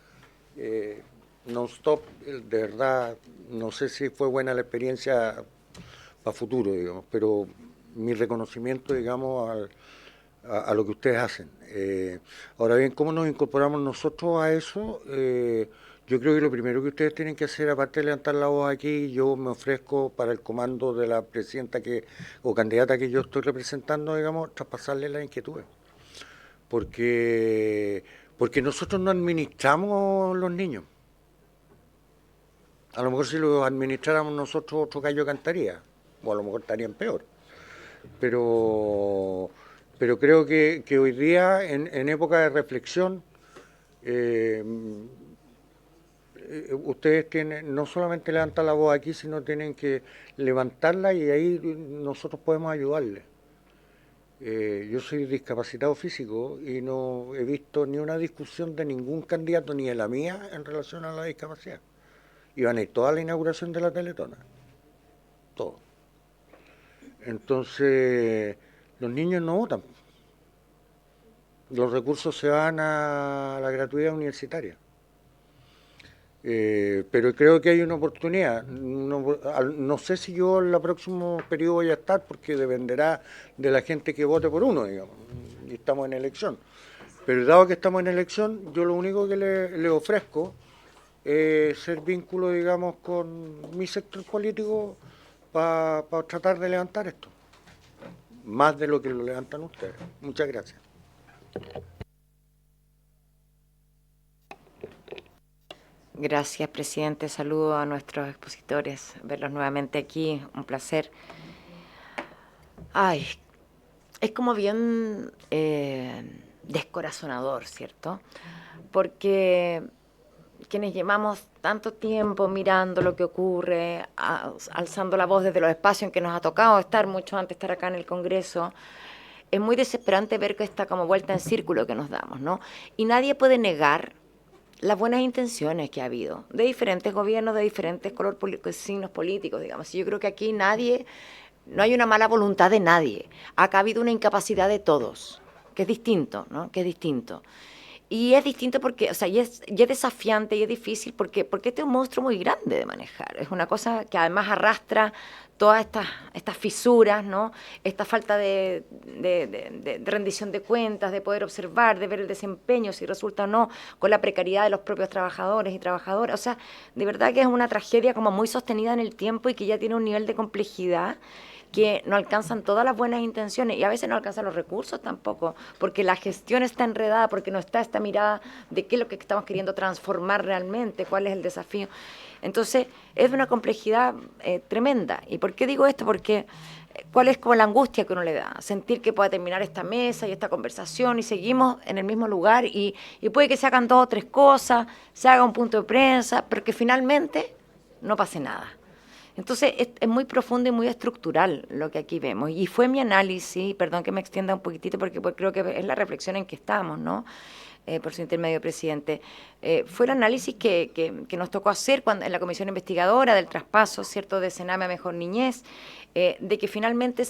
non-stop. De verdad, no sé si fue buena la experiencia para futuro, digamos, pero mi reconocimiento, digamos, a lo que ustedes hacen. Ahora bien, ¿cómo nos incorporamos nosotros a eso? Yo creo que lo primero que ustedes tienen que hacer, aparte de levantar la voz aquí, yo me ofrezco para el comando de la presidenta o candidata que yo estoy representando, digamos, traspasarle las inquietudes. Porque nosotros no administramos los niños. A lo mejor si los administráramos nosotros, otro gallo cantaría, o a lo mejor estarían peor. Pero creo que hoy día, en época de reflexión, ustedes tienen, no solamente levantar la voz aquí, sino tienen que levantarla y ahí nosotros podemos ayudarles. Yo soy discapacitado físico y no he visto ni una discusión de ningún candidato, ni de la mía, en relación a la discapacidad. Iban a ir toda la inauguración de la Teletona. Todo. Entonces, los niños no votan. Los recursos se van a la gratuidad universitaria. Pero creo que hay una oportunidad. No sé si yo en el próximo periodo voy a estar, porque dependerá de la gente que vote por uno, digamos, y estamos en elección. Pero dado que estamos en elección, yo lo único que le ofrezco es ser vínculo, digamos, con mi sector político para tratar de levantar esto, más de lo que lo levantan ustedes. Muchas gracias. Gracias, presidente. Saludo a nuestros expositores. Verlos nuevamente aquí, un placer. Ay, es como bien descorazonador, ¿cierto? Porque quienes llevamos tanto tiempo mirando lo que ocurre, alzando la voz desde los espacios en que nos ha tocado estar, mucho antes de estar acá en el Congreso, es muy desesperante ver que está como vuelta en círculo que nos damos, ¿no? Y nadie puede negar las buenas intenciones que ha habido de diferentes gobiernos, de diferentes signos políticos, digamos. Y yo creo que aquí no hay una mala voluntad de nadie. Acá ha habido una incapacidad de todos, que es distinto, ¿no? Que es distinto. Y es distinto porque, o sea, y es desafiante y es difícil porque este es un monstruo muy grande de manejar. Es una cosa que además arrastra todas estas fisuras, ¿no? Esta falta de rendición de cuentas, de poder observar, de ver el desempeño, si resulta o no, con la precariedad de los propios trabajadores y trabajadoras. O sea, de verdad que es una tragedia como muy sostenida en el tiempo y que ya tiene un nivel de complejidad que no alcanzan todas las buenas intenciones y a veces no alcanzan los recursos tampoco, porque la gestión está enredada, porque no está esta mirada de qué es lo que estamos queriendo transformar realmente, cuál es el desafío. Entonces, es de una complejidad tremenda. ¿Y por qué digo esto? Porque cuál es como la angustia que uno le da, sentir que pueda terminar esta mesa y esta conversación y seguimos en el mismo lugar y puede que se hagan 2 o 3 cosas, se haga un punto de prensa, pero que finalmente no pase nada. Entonces, es muy profundo y muy estructural lo que aquí vemos. Y fue mi análisis, perdón que me extienda un poquitito, porque creo que es la reflexión en que estamos, ¿no? Por su intermedio, presidente. Fue el análisis que nos tocó hacer en la comisión investigadora del traspaso, ¿cierto?, de Sename a Mejor Niñez, de que finalmente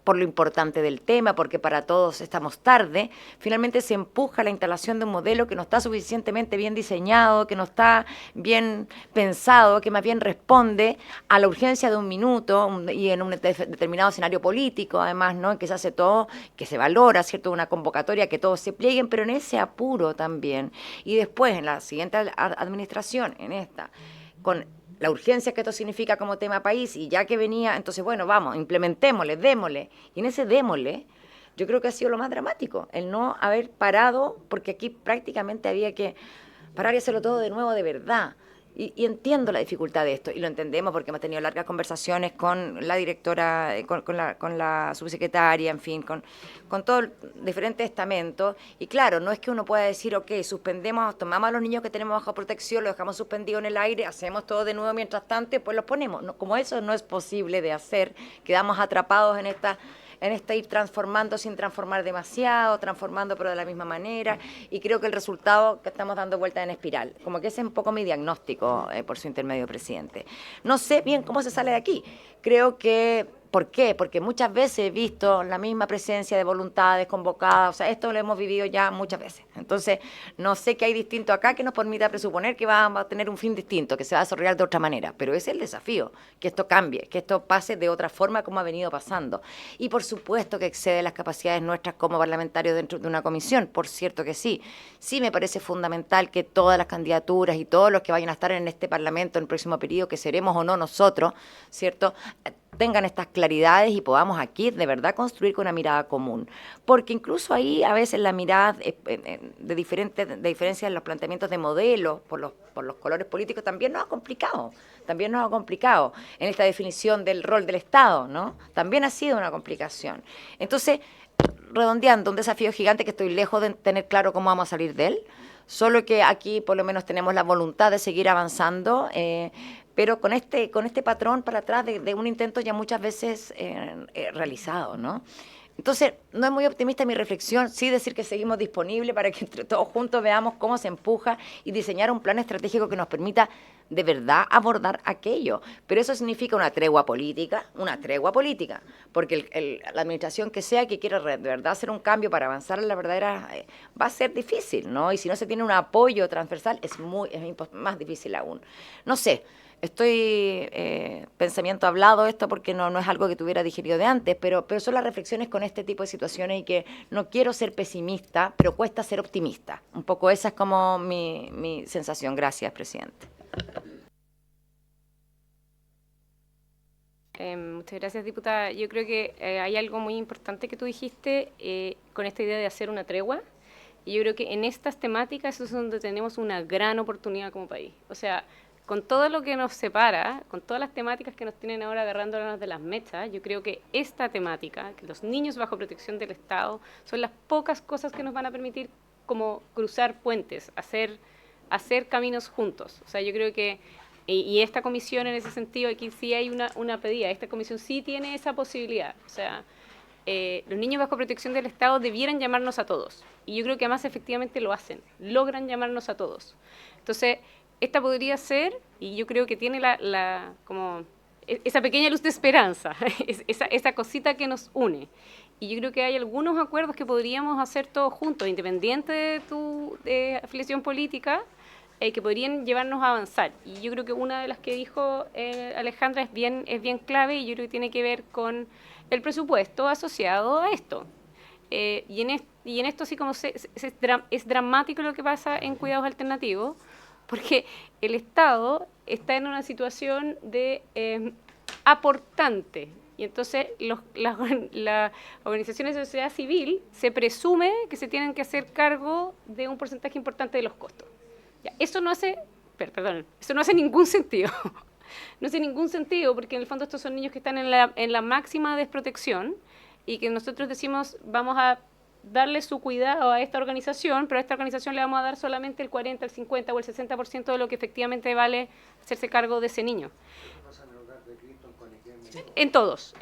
por lo importante del tema, porque para todos estamos tarde, finalmente se empuja la instalación de un modelo que no está suficientemente bien diseñado, que no está bien pensado, que más bien responde a la urgencia de un minuto y en un determinado escenario político, además, ¿no?, en que se hace todo, que se valora, ¿cierto?, una convocatoria, que todos se plieguen, pero en ese apuro también. Y después, en la siguiente administración, en esta, con la urgencia que esto significa como tema país, y ya que venía, entonces, bueno, vamos, implementémosle, démosle. Y en ese démosle, yo creo que ha sido lo más dramático, el no haber parado, porque aquí prácticamente había que parar y hacerlo todo de nuevo de verdad. Y entiendo la dificultad de esto, y lo entendemos porque hemos tenido largas conversaciones con la directora, con la subsecretaria, en fin, con todos diferentes estamentos. Y claro, no es que uno pueda decir, ok, suspendemos, tomamos a los niños que tenemos bajo protección, los dejamos suspendidos en el aire, hacemos todo de nuevo mientras tanto y pues los ponemos. No, como eso no es posible de hacer, quedamos atrapados en esta ir transformando sin transformar demasiado, transformando pero de la misma manera, y creo que el resultado que estamos dando vuelta en espiral, como que ese es un poco mi diagnóstico por su intermedio, presidente. No sé bien cómo se sale de aquí, creo que ¿por qué? Porque muchas veces he visto la misma presencia de voluntades convocadas, o sea, esto lo hemos vivido ya muchas veces. Entonces, no sé qué hay distinto acá que nos permita presuponer que va a tener un fin distinto, que se va a desarrollar de otra manera, pero ese es el desafío, que esto cambie, que esto pase de otra forma como ha venido pasando. Y por supuesto que excede las capacidades nuestras como parlamentarios dentro de una comisión, por cierto que sí. Sí me parece fundamental que todas las candidaturas y todos los que vayan a estar en este Parlamento en el próximo periodo, que seremos o no nosotros, ¿cierto?, tengan estas claridades y podamos aquí de verdad construir con una mirada común. Porque incluso ahí a veces la mirada de diferencia en los planteamientos de modelos por los colores políticos también nos ha complicado. En esta definición del rol del Estado, ¿no? También ha sido una complicación. Entonces, redondeando, un desafío gigante que estoy lejos de tener claro cómo vamos a salir de él, solo que aquí por lo menos tenemos la voluntad de seguir avanzando, pero con este patrón para atrás de un intento ya muchas veces realizado, ¿no? Entonces, no es muy optimista mi reflexión, sí decir que seguimos disponibles para que entre todos juntos veamos cómo se empuja y diseñar un plan estratégico que nos permita de verdad abordar aquello. Pero eso significa una tregua política, porque la administración que sea que quiera de verdad hacer un cambio para avanzar en la verdadera, va a ser difícil, ¿no? Y si no se tiene un apoyo transversal, es más difícil aún. No sé. Estoy pensamiento hablado esto porque no es algo que tuviera digerido de antes, pero son las reflexiones con este tipo de situaciones y que no quiero ser pesimista, pero cuesta ser optimista. Un poco esa es como mi sensación. Gracias, presidente. Muchas gracias, diputada. Yo creo que hay algo muy importante que tú dijiste con esta idea de hacer una tregua. Y yo creo que en estas temáticas es donde tenemos una gran oportunidad como país. O sea, con todo lo que nos separa, con todas las temáticas que nos tienen ahora agarrándonos de las mechas, yo creo que esta temática, que los niños bajo protección del Estado, son las pocas cosas que nos van a permitir como cruzar puentes, hacer caminos juntos. O sea, yo creo que, y esta comisión en ese sentido, aquí sí hay una pedida, esta comisión sí tiene esa posibilidad. O sea, los niños bajo protección del Estado debieran llamarnos a todos. Y yo creo que además efectivamente lo hacen, logran llamarnos a todos. Entonces, esta podría ser, y yo creo que tiene como esa pequeña luz de esperanza, esa cosita que nos une. Y yo creo que hay algunos acuerdos que podríamos hacer todos juntos, independiente de tu afiliación política, que podrían llevarnos a avanzar. Y yo creo que una de las que dijo Alejandra es bien clave, y yo creo que tiene que ver con el presupuesto asociado a esto. Y en esto sí como es dramático lo que pasa en cuidados alternativos, porque el Estado está en una situación de aportante, y entonces las organizaciones de sociedad civil se presume que se tienen que hacer cargo de un porcentaje importante de los costos. Ya, eso no hace ningún sentido. No hace ningún sentido, porque en el fondo estos son niños que están en la máxima desprotección y que nosotros decimos vamos a darle su cuidado a esta organización, pero a esta organización le vamos a dar solamente el 40, el 50 o el 60% de lo que efectivamente vale hacerse cargo de ese niño. En todos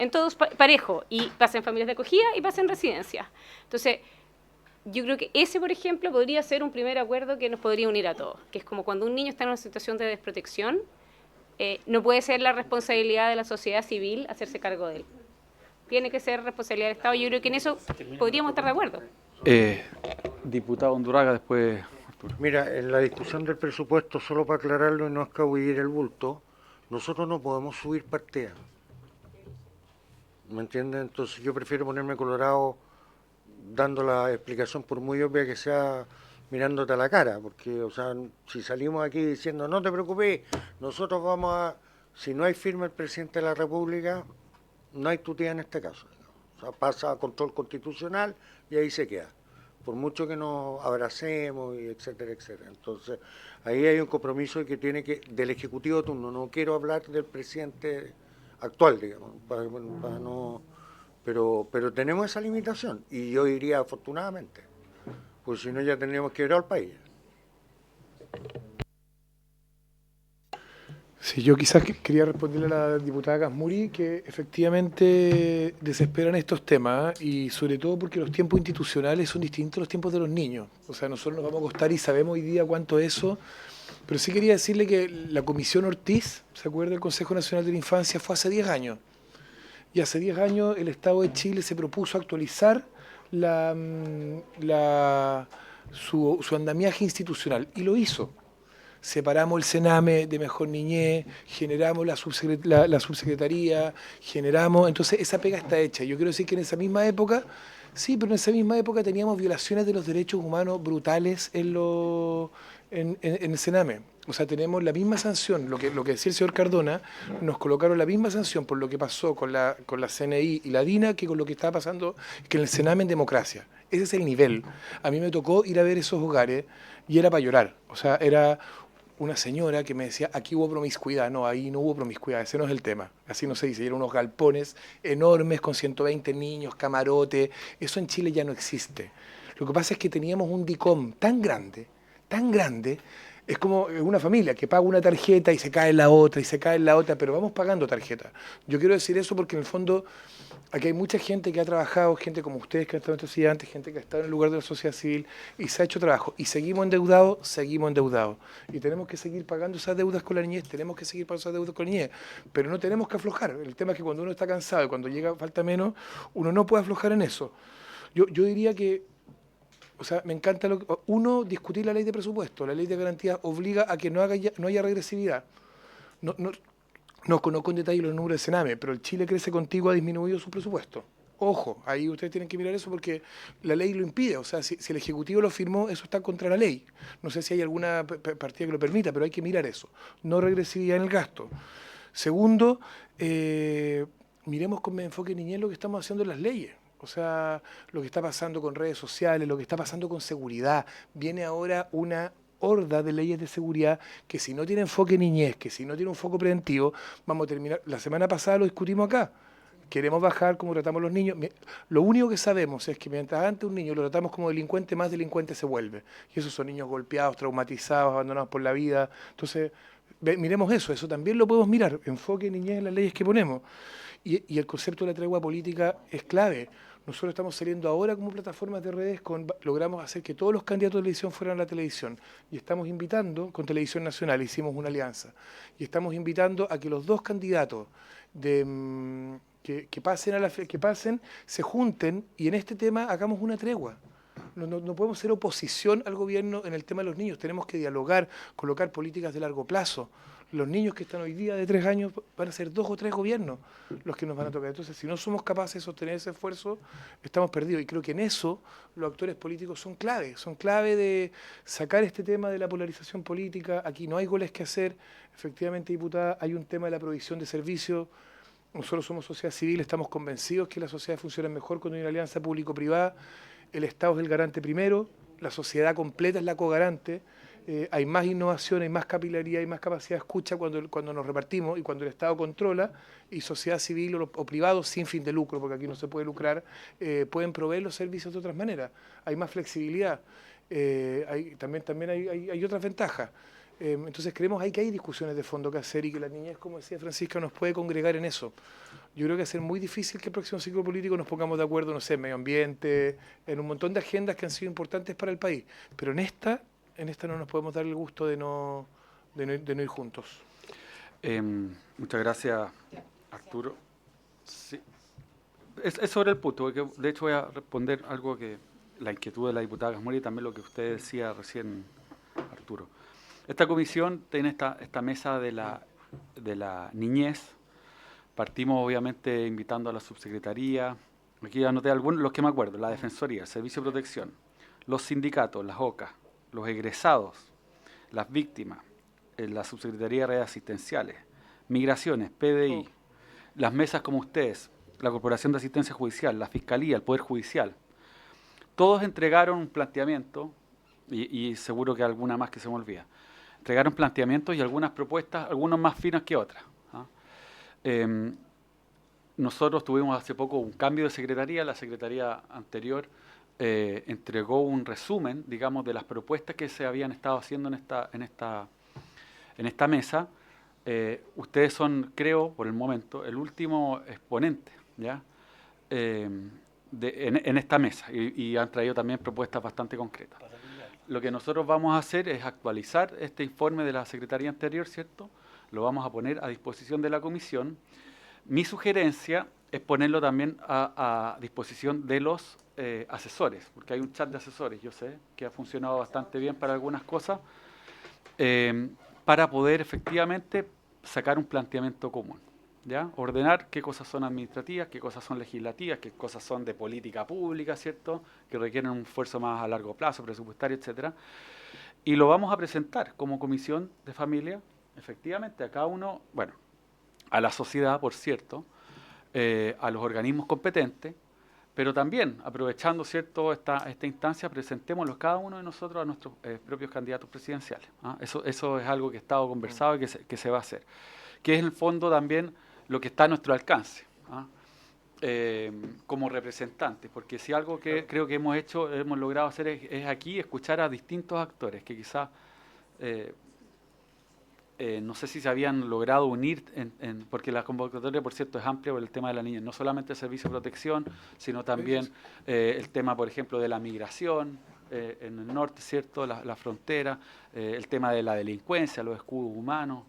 parejo, y pasa en familias de acogida y pasa en residencias. Entonces, yo creo que ese, por ejemplo, podría ser un primer acuerdo que nos podría unir a todos, que es como cuando un niño está en una situación de desprotección, no puede ser la responsabilidad de la sociedad civil hacerse cargo de él. Tiene que ser responsabilidad del Estado. Yo creo que en eso podríamos estar de acuerdo. Diputado Undurraga, después Arturo. Mira, en la discusión del presupuesto, solo para aclararlo y no escabullir el bulto, nosotros no podemos subir partidas. ¿Me entienden? Entonces yo prefiero ponerme colorado dando la explicación, por muy obvia que sea, mirándote a la cara, porque, o sea, si salimos aquí diciendo no te preocupes, nosotros vamos a... Si no hay firma el presidente de la República, no hay tutía en este caso. O sea, pasa a control constitucional y ahí se queda. Por mucho que nos abracemos, y etcétera, etcétera. Entonces, ahí hay un compromiso que tiene que del Ejecutivo de turno. No quiero hablar del presidente actual, digamos, para no... Pero tenemos esa limitación, y yo diría afortunadamente, pues si no ya tendríamos que ir al país. Sí, yo quizás quería responderle a la diputada Gasmuri que efectivamente desesperan estos temas, y sobre todo porque los tiempos institucionales son distintos a los tiempos de los niños. O sea, nosotros nos vamos a acostar y sabemos hoy día cuánto es eso, pero sí quería decirle que la Comisión Ortiz, ¿se acuerda? El Consejo Nacional de la Infancia fue hace 10 años. Y hace 10 años el Estado de Chile se propuso actualizar su andamiaje institucional, y lo hizo. Separamos el Sename de Mejor Niñez, generamos la subsecretaría, entonces esa pega está hecha. Yo quiero decir que en esa misma época, sí, pero en esa misma época teníamos violaciones de los derechos humanos brutales en el Sename. O sea, tenemos la misma sanción, lo que decía el señor Cardona, nos colocaron la misma sanción por lo que pasó con la CNI y la DINA que con lo que estaba pasando que en el Sename en democracia. Ese es el nivel. A mí me tocó ir a ver esos hogares y era para llorar. O sea, era una señora que me decía, aquí hubo promiscuidad. No, ahí no hubo promiscuidad, ese no es el tema. Así no se dice, eran unos galpones enormes con 120 niños, camarote. Eso en Chile ya no existe. Lo que pasa es que teníamos un DICOM tan grande, es como una familia que paga una tarjeta y se cae en la otra, y se cae en la otra, pero vamos pagando tarjeta. Yo quiero decir eso porque en el fondo aquí hay mucha gente que ha trabajado, gente como ustedes que han estado en estos antes, gente que ha estado en el lugar de la sociedad civil y se ha hecho trabajo. Y seguimos endeudados. Y tenemos que seguir pagando esas deudas con la niñez, tenemos que seguir pagando esas deudas con la niñez, pero no tenemos que aflojar. El tema es que cuando uno está cansado y cuando llega falta menos, uno no puede aflojar en eso. Yo diría que, o sea, me encanta uno, discutir la ley de presupuesto. La ley de garantía obliga a que no haya regresividad. No conozco en detalle los números de Sename, pero el Chile Crece Contigo ha disminuido su presupuesto. Ojo, ahí ustedes tienen que mirar eso porque la ley lo impide. O sea, si el Ejecutivo lo firmó, eso está contra la ley. No sé si hay alguna partida que lo permita, pero hay que mirar eso. No regresividad en el gasto. Segundo, miremos con enfoque niñez lo que estamos haciendo en las leyes. O sea, lo que está pasando con redes sociales, lo que está pasando con seguridad. Viene ahora una horda de leyes de seguridad que si no tiene enfoque niñez, que si no tiene un foco preventivo, vamos a terminar. La semana pasada lo discutimos acá. Queremos bajar cómo tratamos a los niños. Lo único que sabemos es que mientras antes un niño lo tratamos como delincuente, más delincuente se vuelve. Y esos son niños golpeados, traumatizados, abandonados por la vida. Entonces, miremos eso también lo podemos mirar. Enfoque niñez en las leyes que ponemos. Y el concepto de la tregua política es clave. Nosotros estamos saliendo ahora como plataformas de redes, logramos hacer que todos los candidatos de televisión fueran a la televisión. Y estamos invitando, con Televisión Nacional, hicimos una alianza, y estamos invitando a que los dos candidatos que pasen, se junten y en este tema hagamos una tregua. No podemos ser oposición al gobierno en el tema de los niños, tenemos que dialogar, colocar políticas de largo plazo. Los niños que están hoy día de 3 años van a ser 2 o 3 gobiernos los que nos van a tocar. Entonces, si no somos capaces de sostener ese esfuerzo, estamos perdidos. Y creo que en eso los actores políticos son clave de sacar este tema de la polarización política. Aquí no hay goles que hacer. Efectivamente, diputada, hay un tema de la provisión de servicios. Nosotros somos sociedad civil, estamos convencidos que la sociedad funciona mejor cuando hay una alianza público-privada. El Estado es el garante primero, la sociedad completa es la cogarante. Hay más innovación, hay más capilaridad, hay más capacidad de escucha cuando nos repartimos y cuando el Estado controla, y sociedad civil o privado sin fin de lucro, porque aquí no se puede lucrar, pueden proveer los servicios de otras maneras. Hay más flexibilidad, también hay otras ventajas. Entonces creemos que hay discusiones de fondo que hacer y que la niñez, como decía Francisca, nos puede congregar en eso. Yo creo que va a ser muy difícil que el próximo ciclo político nos pongamos de acuerdo, no sé, en medio ambiente, en un montón de agendas que han sido importantes para el país, pero en esta no nos podemos dar el gusto de no ir juntos. Muchas gracias, Arturo. Sí. Es sobre el punto, porque de hecho voy a responder algo que la inquietud de la diputada Gasmuri y también lo que usted decía recién, Arturo. Esta comisión tiene esta mesa de la niñez. Partimos obviamente invitando a la subsecretaría, aquí anoté algunos, los que me acuerdo, la Defensoría, el Servicio de Protección, los sindicatos, las OCA, los egresados, las víctimas, la Subsecretaría de Redes Asistenciales, Migraciones, PDI, las mesas como ustedes, la Corporación de Asistencia Judicial, la Fiscalía, el Poder Judicial. Todos entregaron un planteamiento, y seguro que alguna más que se me olvida. Entregaron planteamientos y algunas propuestas, algunas más finas que otras. Nosotros tuvimos hace poco un cambio de secretaría, la secretaría anterior entregó un resumen, digamos, de las propuestas que se habían estado haciendo en esta mesa. Ustedes son, creo, por el momento, el último exponente, ¿ya? En esta mesa y han traído también propuestas bastante concretas. Lo que nosotros vamos a hacer es actualizar este informe de la secretaría anterior, ¿cierto? Lo vamos a poner a disposición de la comisión. Mi sugerencia es ponerlo también a disposición de los asesores, porque hay un chat de asesores, yo sé, que ha funcionado bastante bien para algunas cosas, para poder efectivamente sacar un planteamiento común, ¿ya? Ordenar qué cosas son administrativas, qué cosas son legislativas, qué cosas son de política pública, ¿cierto?, que requieren un esfuerzo más a largo plazo, presupuestario, etcétera. Y lo vamos a presentar como comisión de familia, efectivamente, a cada uno, bueno, a la sociedad, por cierto, a los organismos competentes, Pero también, aprovechando, ¿cierto?, esta instancia, presentémoslo cada uno de nosotros a nuestros propios candidatos presidenciales. Eso es algo que ha estado conversado y que se va a hacer. Que es en el fondo también lo que está a nuestro alcance, como representantes. Porque si algo que creo que hemos logrado hacer es aquí escuchar a distintos actores que quizás no sé si se habían logrado unir, porque la convocatoria, por cierto, es amplia por el tema de la niña, no solamente el servicio de protección, sino también el tema, por ejemplo, de la migración en el norte, ¿cierto?, la frontera, el tema de la delincuencia, los escudos humanos,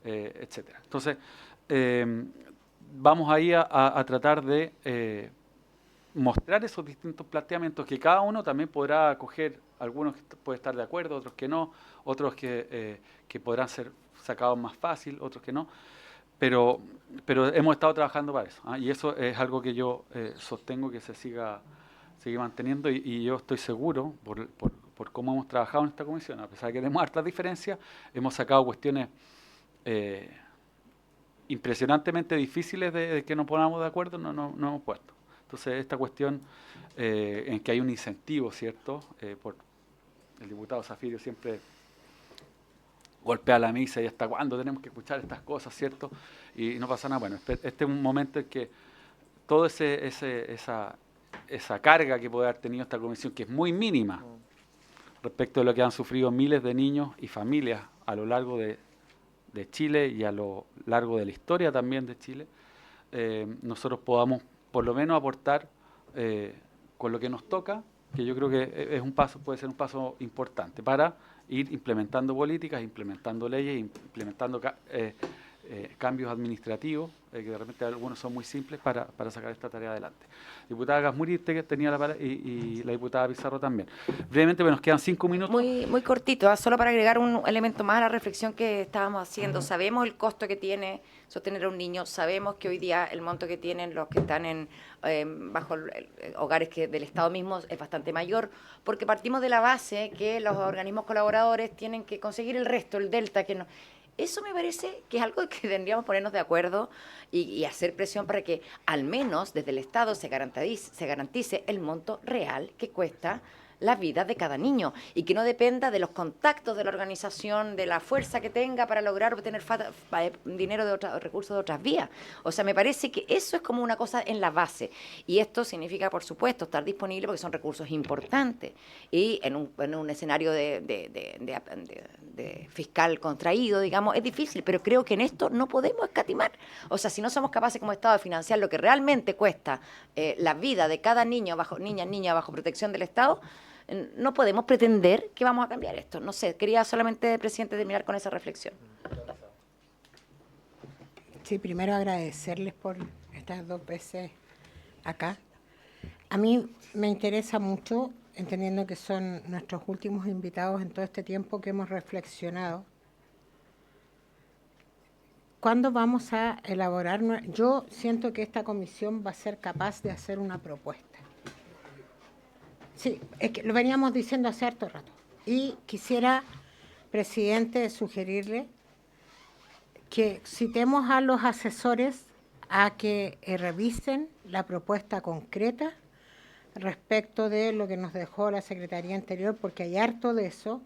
etcétera. Entonces, vamos ahí a tratar de mostrar esos distintos planteamientos que cada uno también podrá acoger, algunos que pueden estar de acuerdo, otros que no, otros que podrán ser sacados más fácil, otros que no, pero hemos estado trabajando para eso, y eso es algo que yo sostengo que se sigue manteniendo, y yo estoy seguro, por cómo hemos trabajado en esta comisión, a pesar de que tenemos hartas diferencias, hemos sacado cuestiones impresionantemente difíciles de que nos pongamos de acuerdo, no hemos puesto. Entonces, esta cuestión en que hay un incentivo, ¿cierto?, por el diputado Zafirio siempre golpea la misa y hasta cuándo tenemos que escuchar estas cosas, ¿cierto? Y no pasa nada. Bueno, este es un momento en que toda esa carga que puede haber tenido esta comisión, que es muy mínima respecto de lo que han sufrido miles de niños y familias a lo largo de Chile y a lo largo de la historia también de Chile, nosotros podamos por lo menos aportar con lo que nos toca, que yo creo que puede ser un paso importante para ir implementando políticas, implementando leyes, implementando cambios administrativos, que de repente algunos son muy simples para sacar esta tarea adelante. Diputada Gasmuri, usted tenía la palabra, y la diputada Pizarro también. Brevemente, nos quedan 5 minutos. Muy cortito, solo para agregar un elemento más a la reflexión que estábamos haciendo. Sabemos el costo que tiene sostener a un niño, sabemos que hoy día el monto que tienen los que están bajo hogares del Estado mismo es bastante mayor, porque partimos de la base que los organismos colaboradores tienen que conseguir el resto, el delta, que no. Eso me parece que es algo que tendríamos que ponernos de acuerdo y hacer presión para que al menos desde el Estado se garantice el monto real que cuesta la vida de cada niño y que no dependa de los contactos de la organización, de la fuerza que tenga para lograr obtener dinero recursos de otras vías. O sea, me parece que eso es como una cosa en la base. Y esto significa, por supuesto, estar disponible porque son recursos importantes. Y en un escenario de fiscal contraído, digamos, es difícil, pero creo que en esto no podemos escatimar. O sea, si no somos capaces como Estado de financiar lo que realmente cuesta la vida de cada niño, niña bajo protección del Estado, no podemos pretender que vamos a cambiar esto. No sé, quería solamente, presidente, terminar con esa reflexión. Sí, primero agradecerles por estas 2 veces acá. A mí me interesa mucho, entendiendo que son nuestros últimos invitados en todo este tiempo que hemos reflexionado. ¿Cuándo vamos a elaborar? Yo siento que esta comisión va a ser capaz de hacer una propuesta. Sí, es que lo veníamos diciendo hace harto rato. Y quisiera, presidente, sugerirle que citemos a los asesores a que revisen la propuesta concreta respecto de lo que nos dejó la Secretaría anterior, porque hay harto de eso,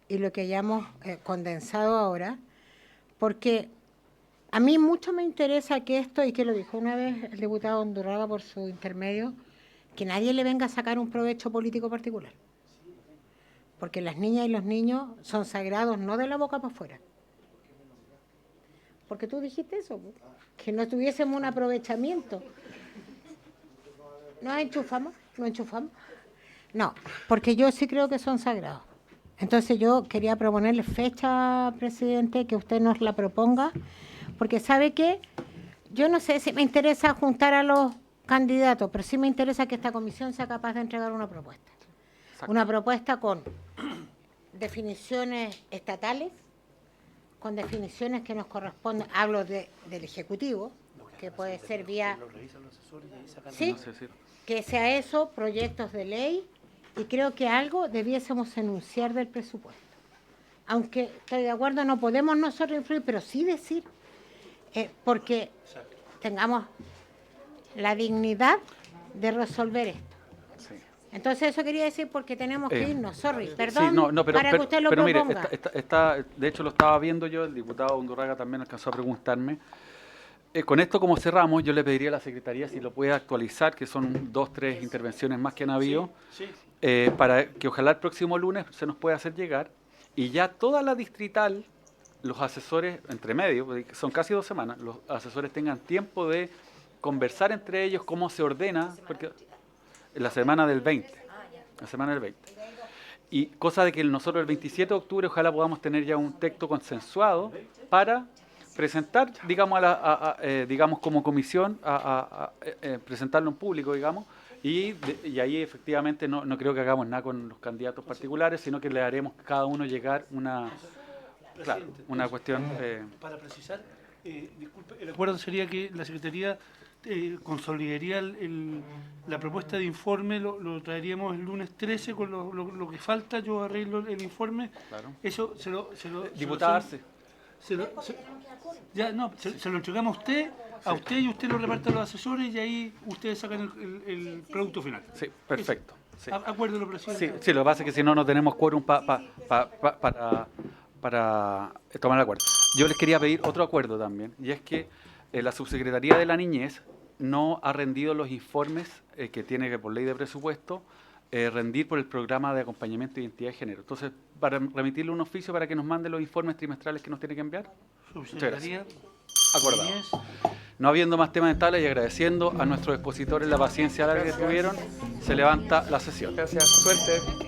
y lo que hayamos condensado ahora, porque a mí mucho me interesa que esto, y que lo dijo una vez el diputado Undurraga por su intermedio, que nadie le venga a sacar un provecho político particular. Porque las niñas y los niños son sagrados no de la boca para afuera. Porque tú dijiste eso, que no tuviésemos un aprovechamiento. ¿Nos enchufamos? ¿Nos enchufamos? No, porque yo sí creo que son sagrados. Entonces yo quería proponerle fecha, presidente, que usted nos la proponga, porque ¿sabe qué? Yo no sé si me interesa juntar a los candidatos, pero sí me interesa que esta comisión sea capaz de entregar una propuesta. Exacto. Una propuesta con definiciones estatales, con definiciones que nos corresponden, hablo del Ejecutivo, que puede ser vía... Sí, que sea eso, proyectos de ley, y creo que algo debiésemos enunciar del presupuesto. Aunque estoy de acuerdo, no podemos nosotros influir, pero sí decir, porque tengamos la dignidad de resolver esto. Sí. Entonces eso quería decir porque tenemos que irnos, sorry, perdón, Sí, no, pero, para que usted lo pero mire, proponga. de hecho lo estaba viendo yo, el diputado Undurraga también alcanzó a preguntarme. Con esto como cerramos, yo le pediría a la Secretaría si lo puede actualizar, que son 2, 3 intervenciones más que han habido, para que ojalá el próximo lunes se nos pueda hacer llegar, y ya toda la distrital, los asesores, entre medio, porque son casi 2 semanas, los asesores tengan tiempo de conversar entre ellos cómo se ordena, porque en la semana del 20, la semana del 20. Y cosa de que nosotros el 27 de octubre ojalá podamos tener ya un texto consensuado para presentar, digamos, digamos como comisión, presentarlo en público, digamos, y ahí efectivamente no creo que hagamos nada con los candidatos particulares, sino que le haremos a cada uno llegar una cuestión... Para precisar, disculpe, el acuerdo sería que la Secretaría consolidaría la propuesta de informe, lo traeríamos el lunes 13 con lo que falta, yo arreglo el informe. Claro. Eso se lo Diputada Arce. se lo entregamos a usted y usted lo reparte a los asesores y ahí ustedes sacan el producto final. Sí, perfecto. Sí. Acuérdelo, presidente. Sí, lo que pasa es que si no tenemos quórum para tomar el acuerdo. Yo les quería pedir otro acuerdo también, y es que la Subsecretaría de la Niñez no ha rendido los informes que tiene que, por ley de presupuesto, rendir por el programa de acompañamiento de identidad de género. Entonces, para remitirle un oficio para que nos mande los informes trimestrales que nos tiene que enviar. Muchas gracias. Acordado. No habiendo más temas en tabla y agradeciendo a nuestros expositores la paciencia larga que tuvieron, se levanta la sesión. Gracias. Suerte.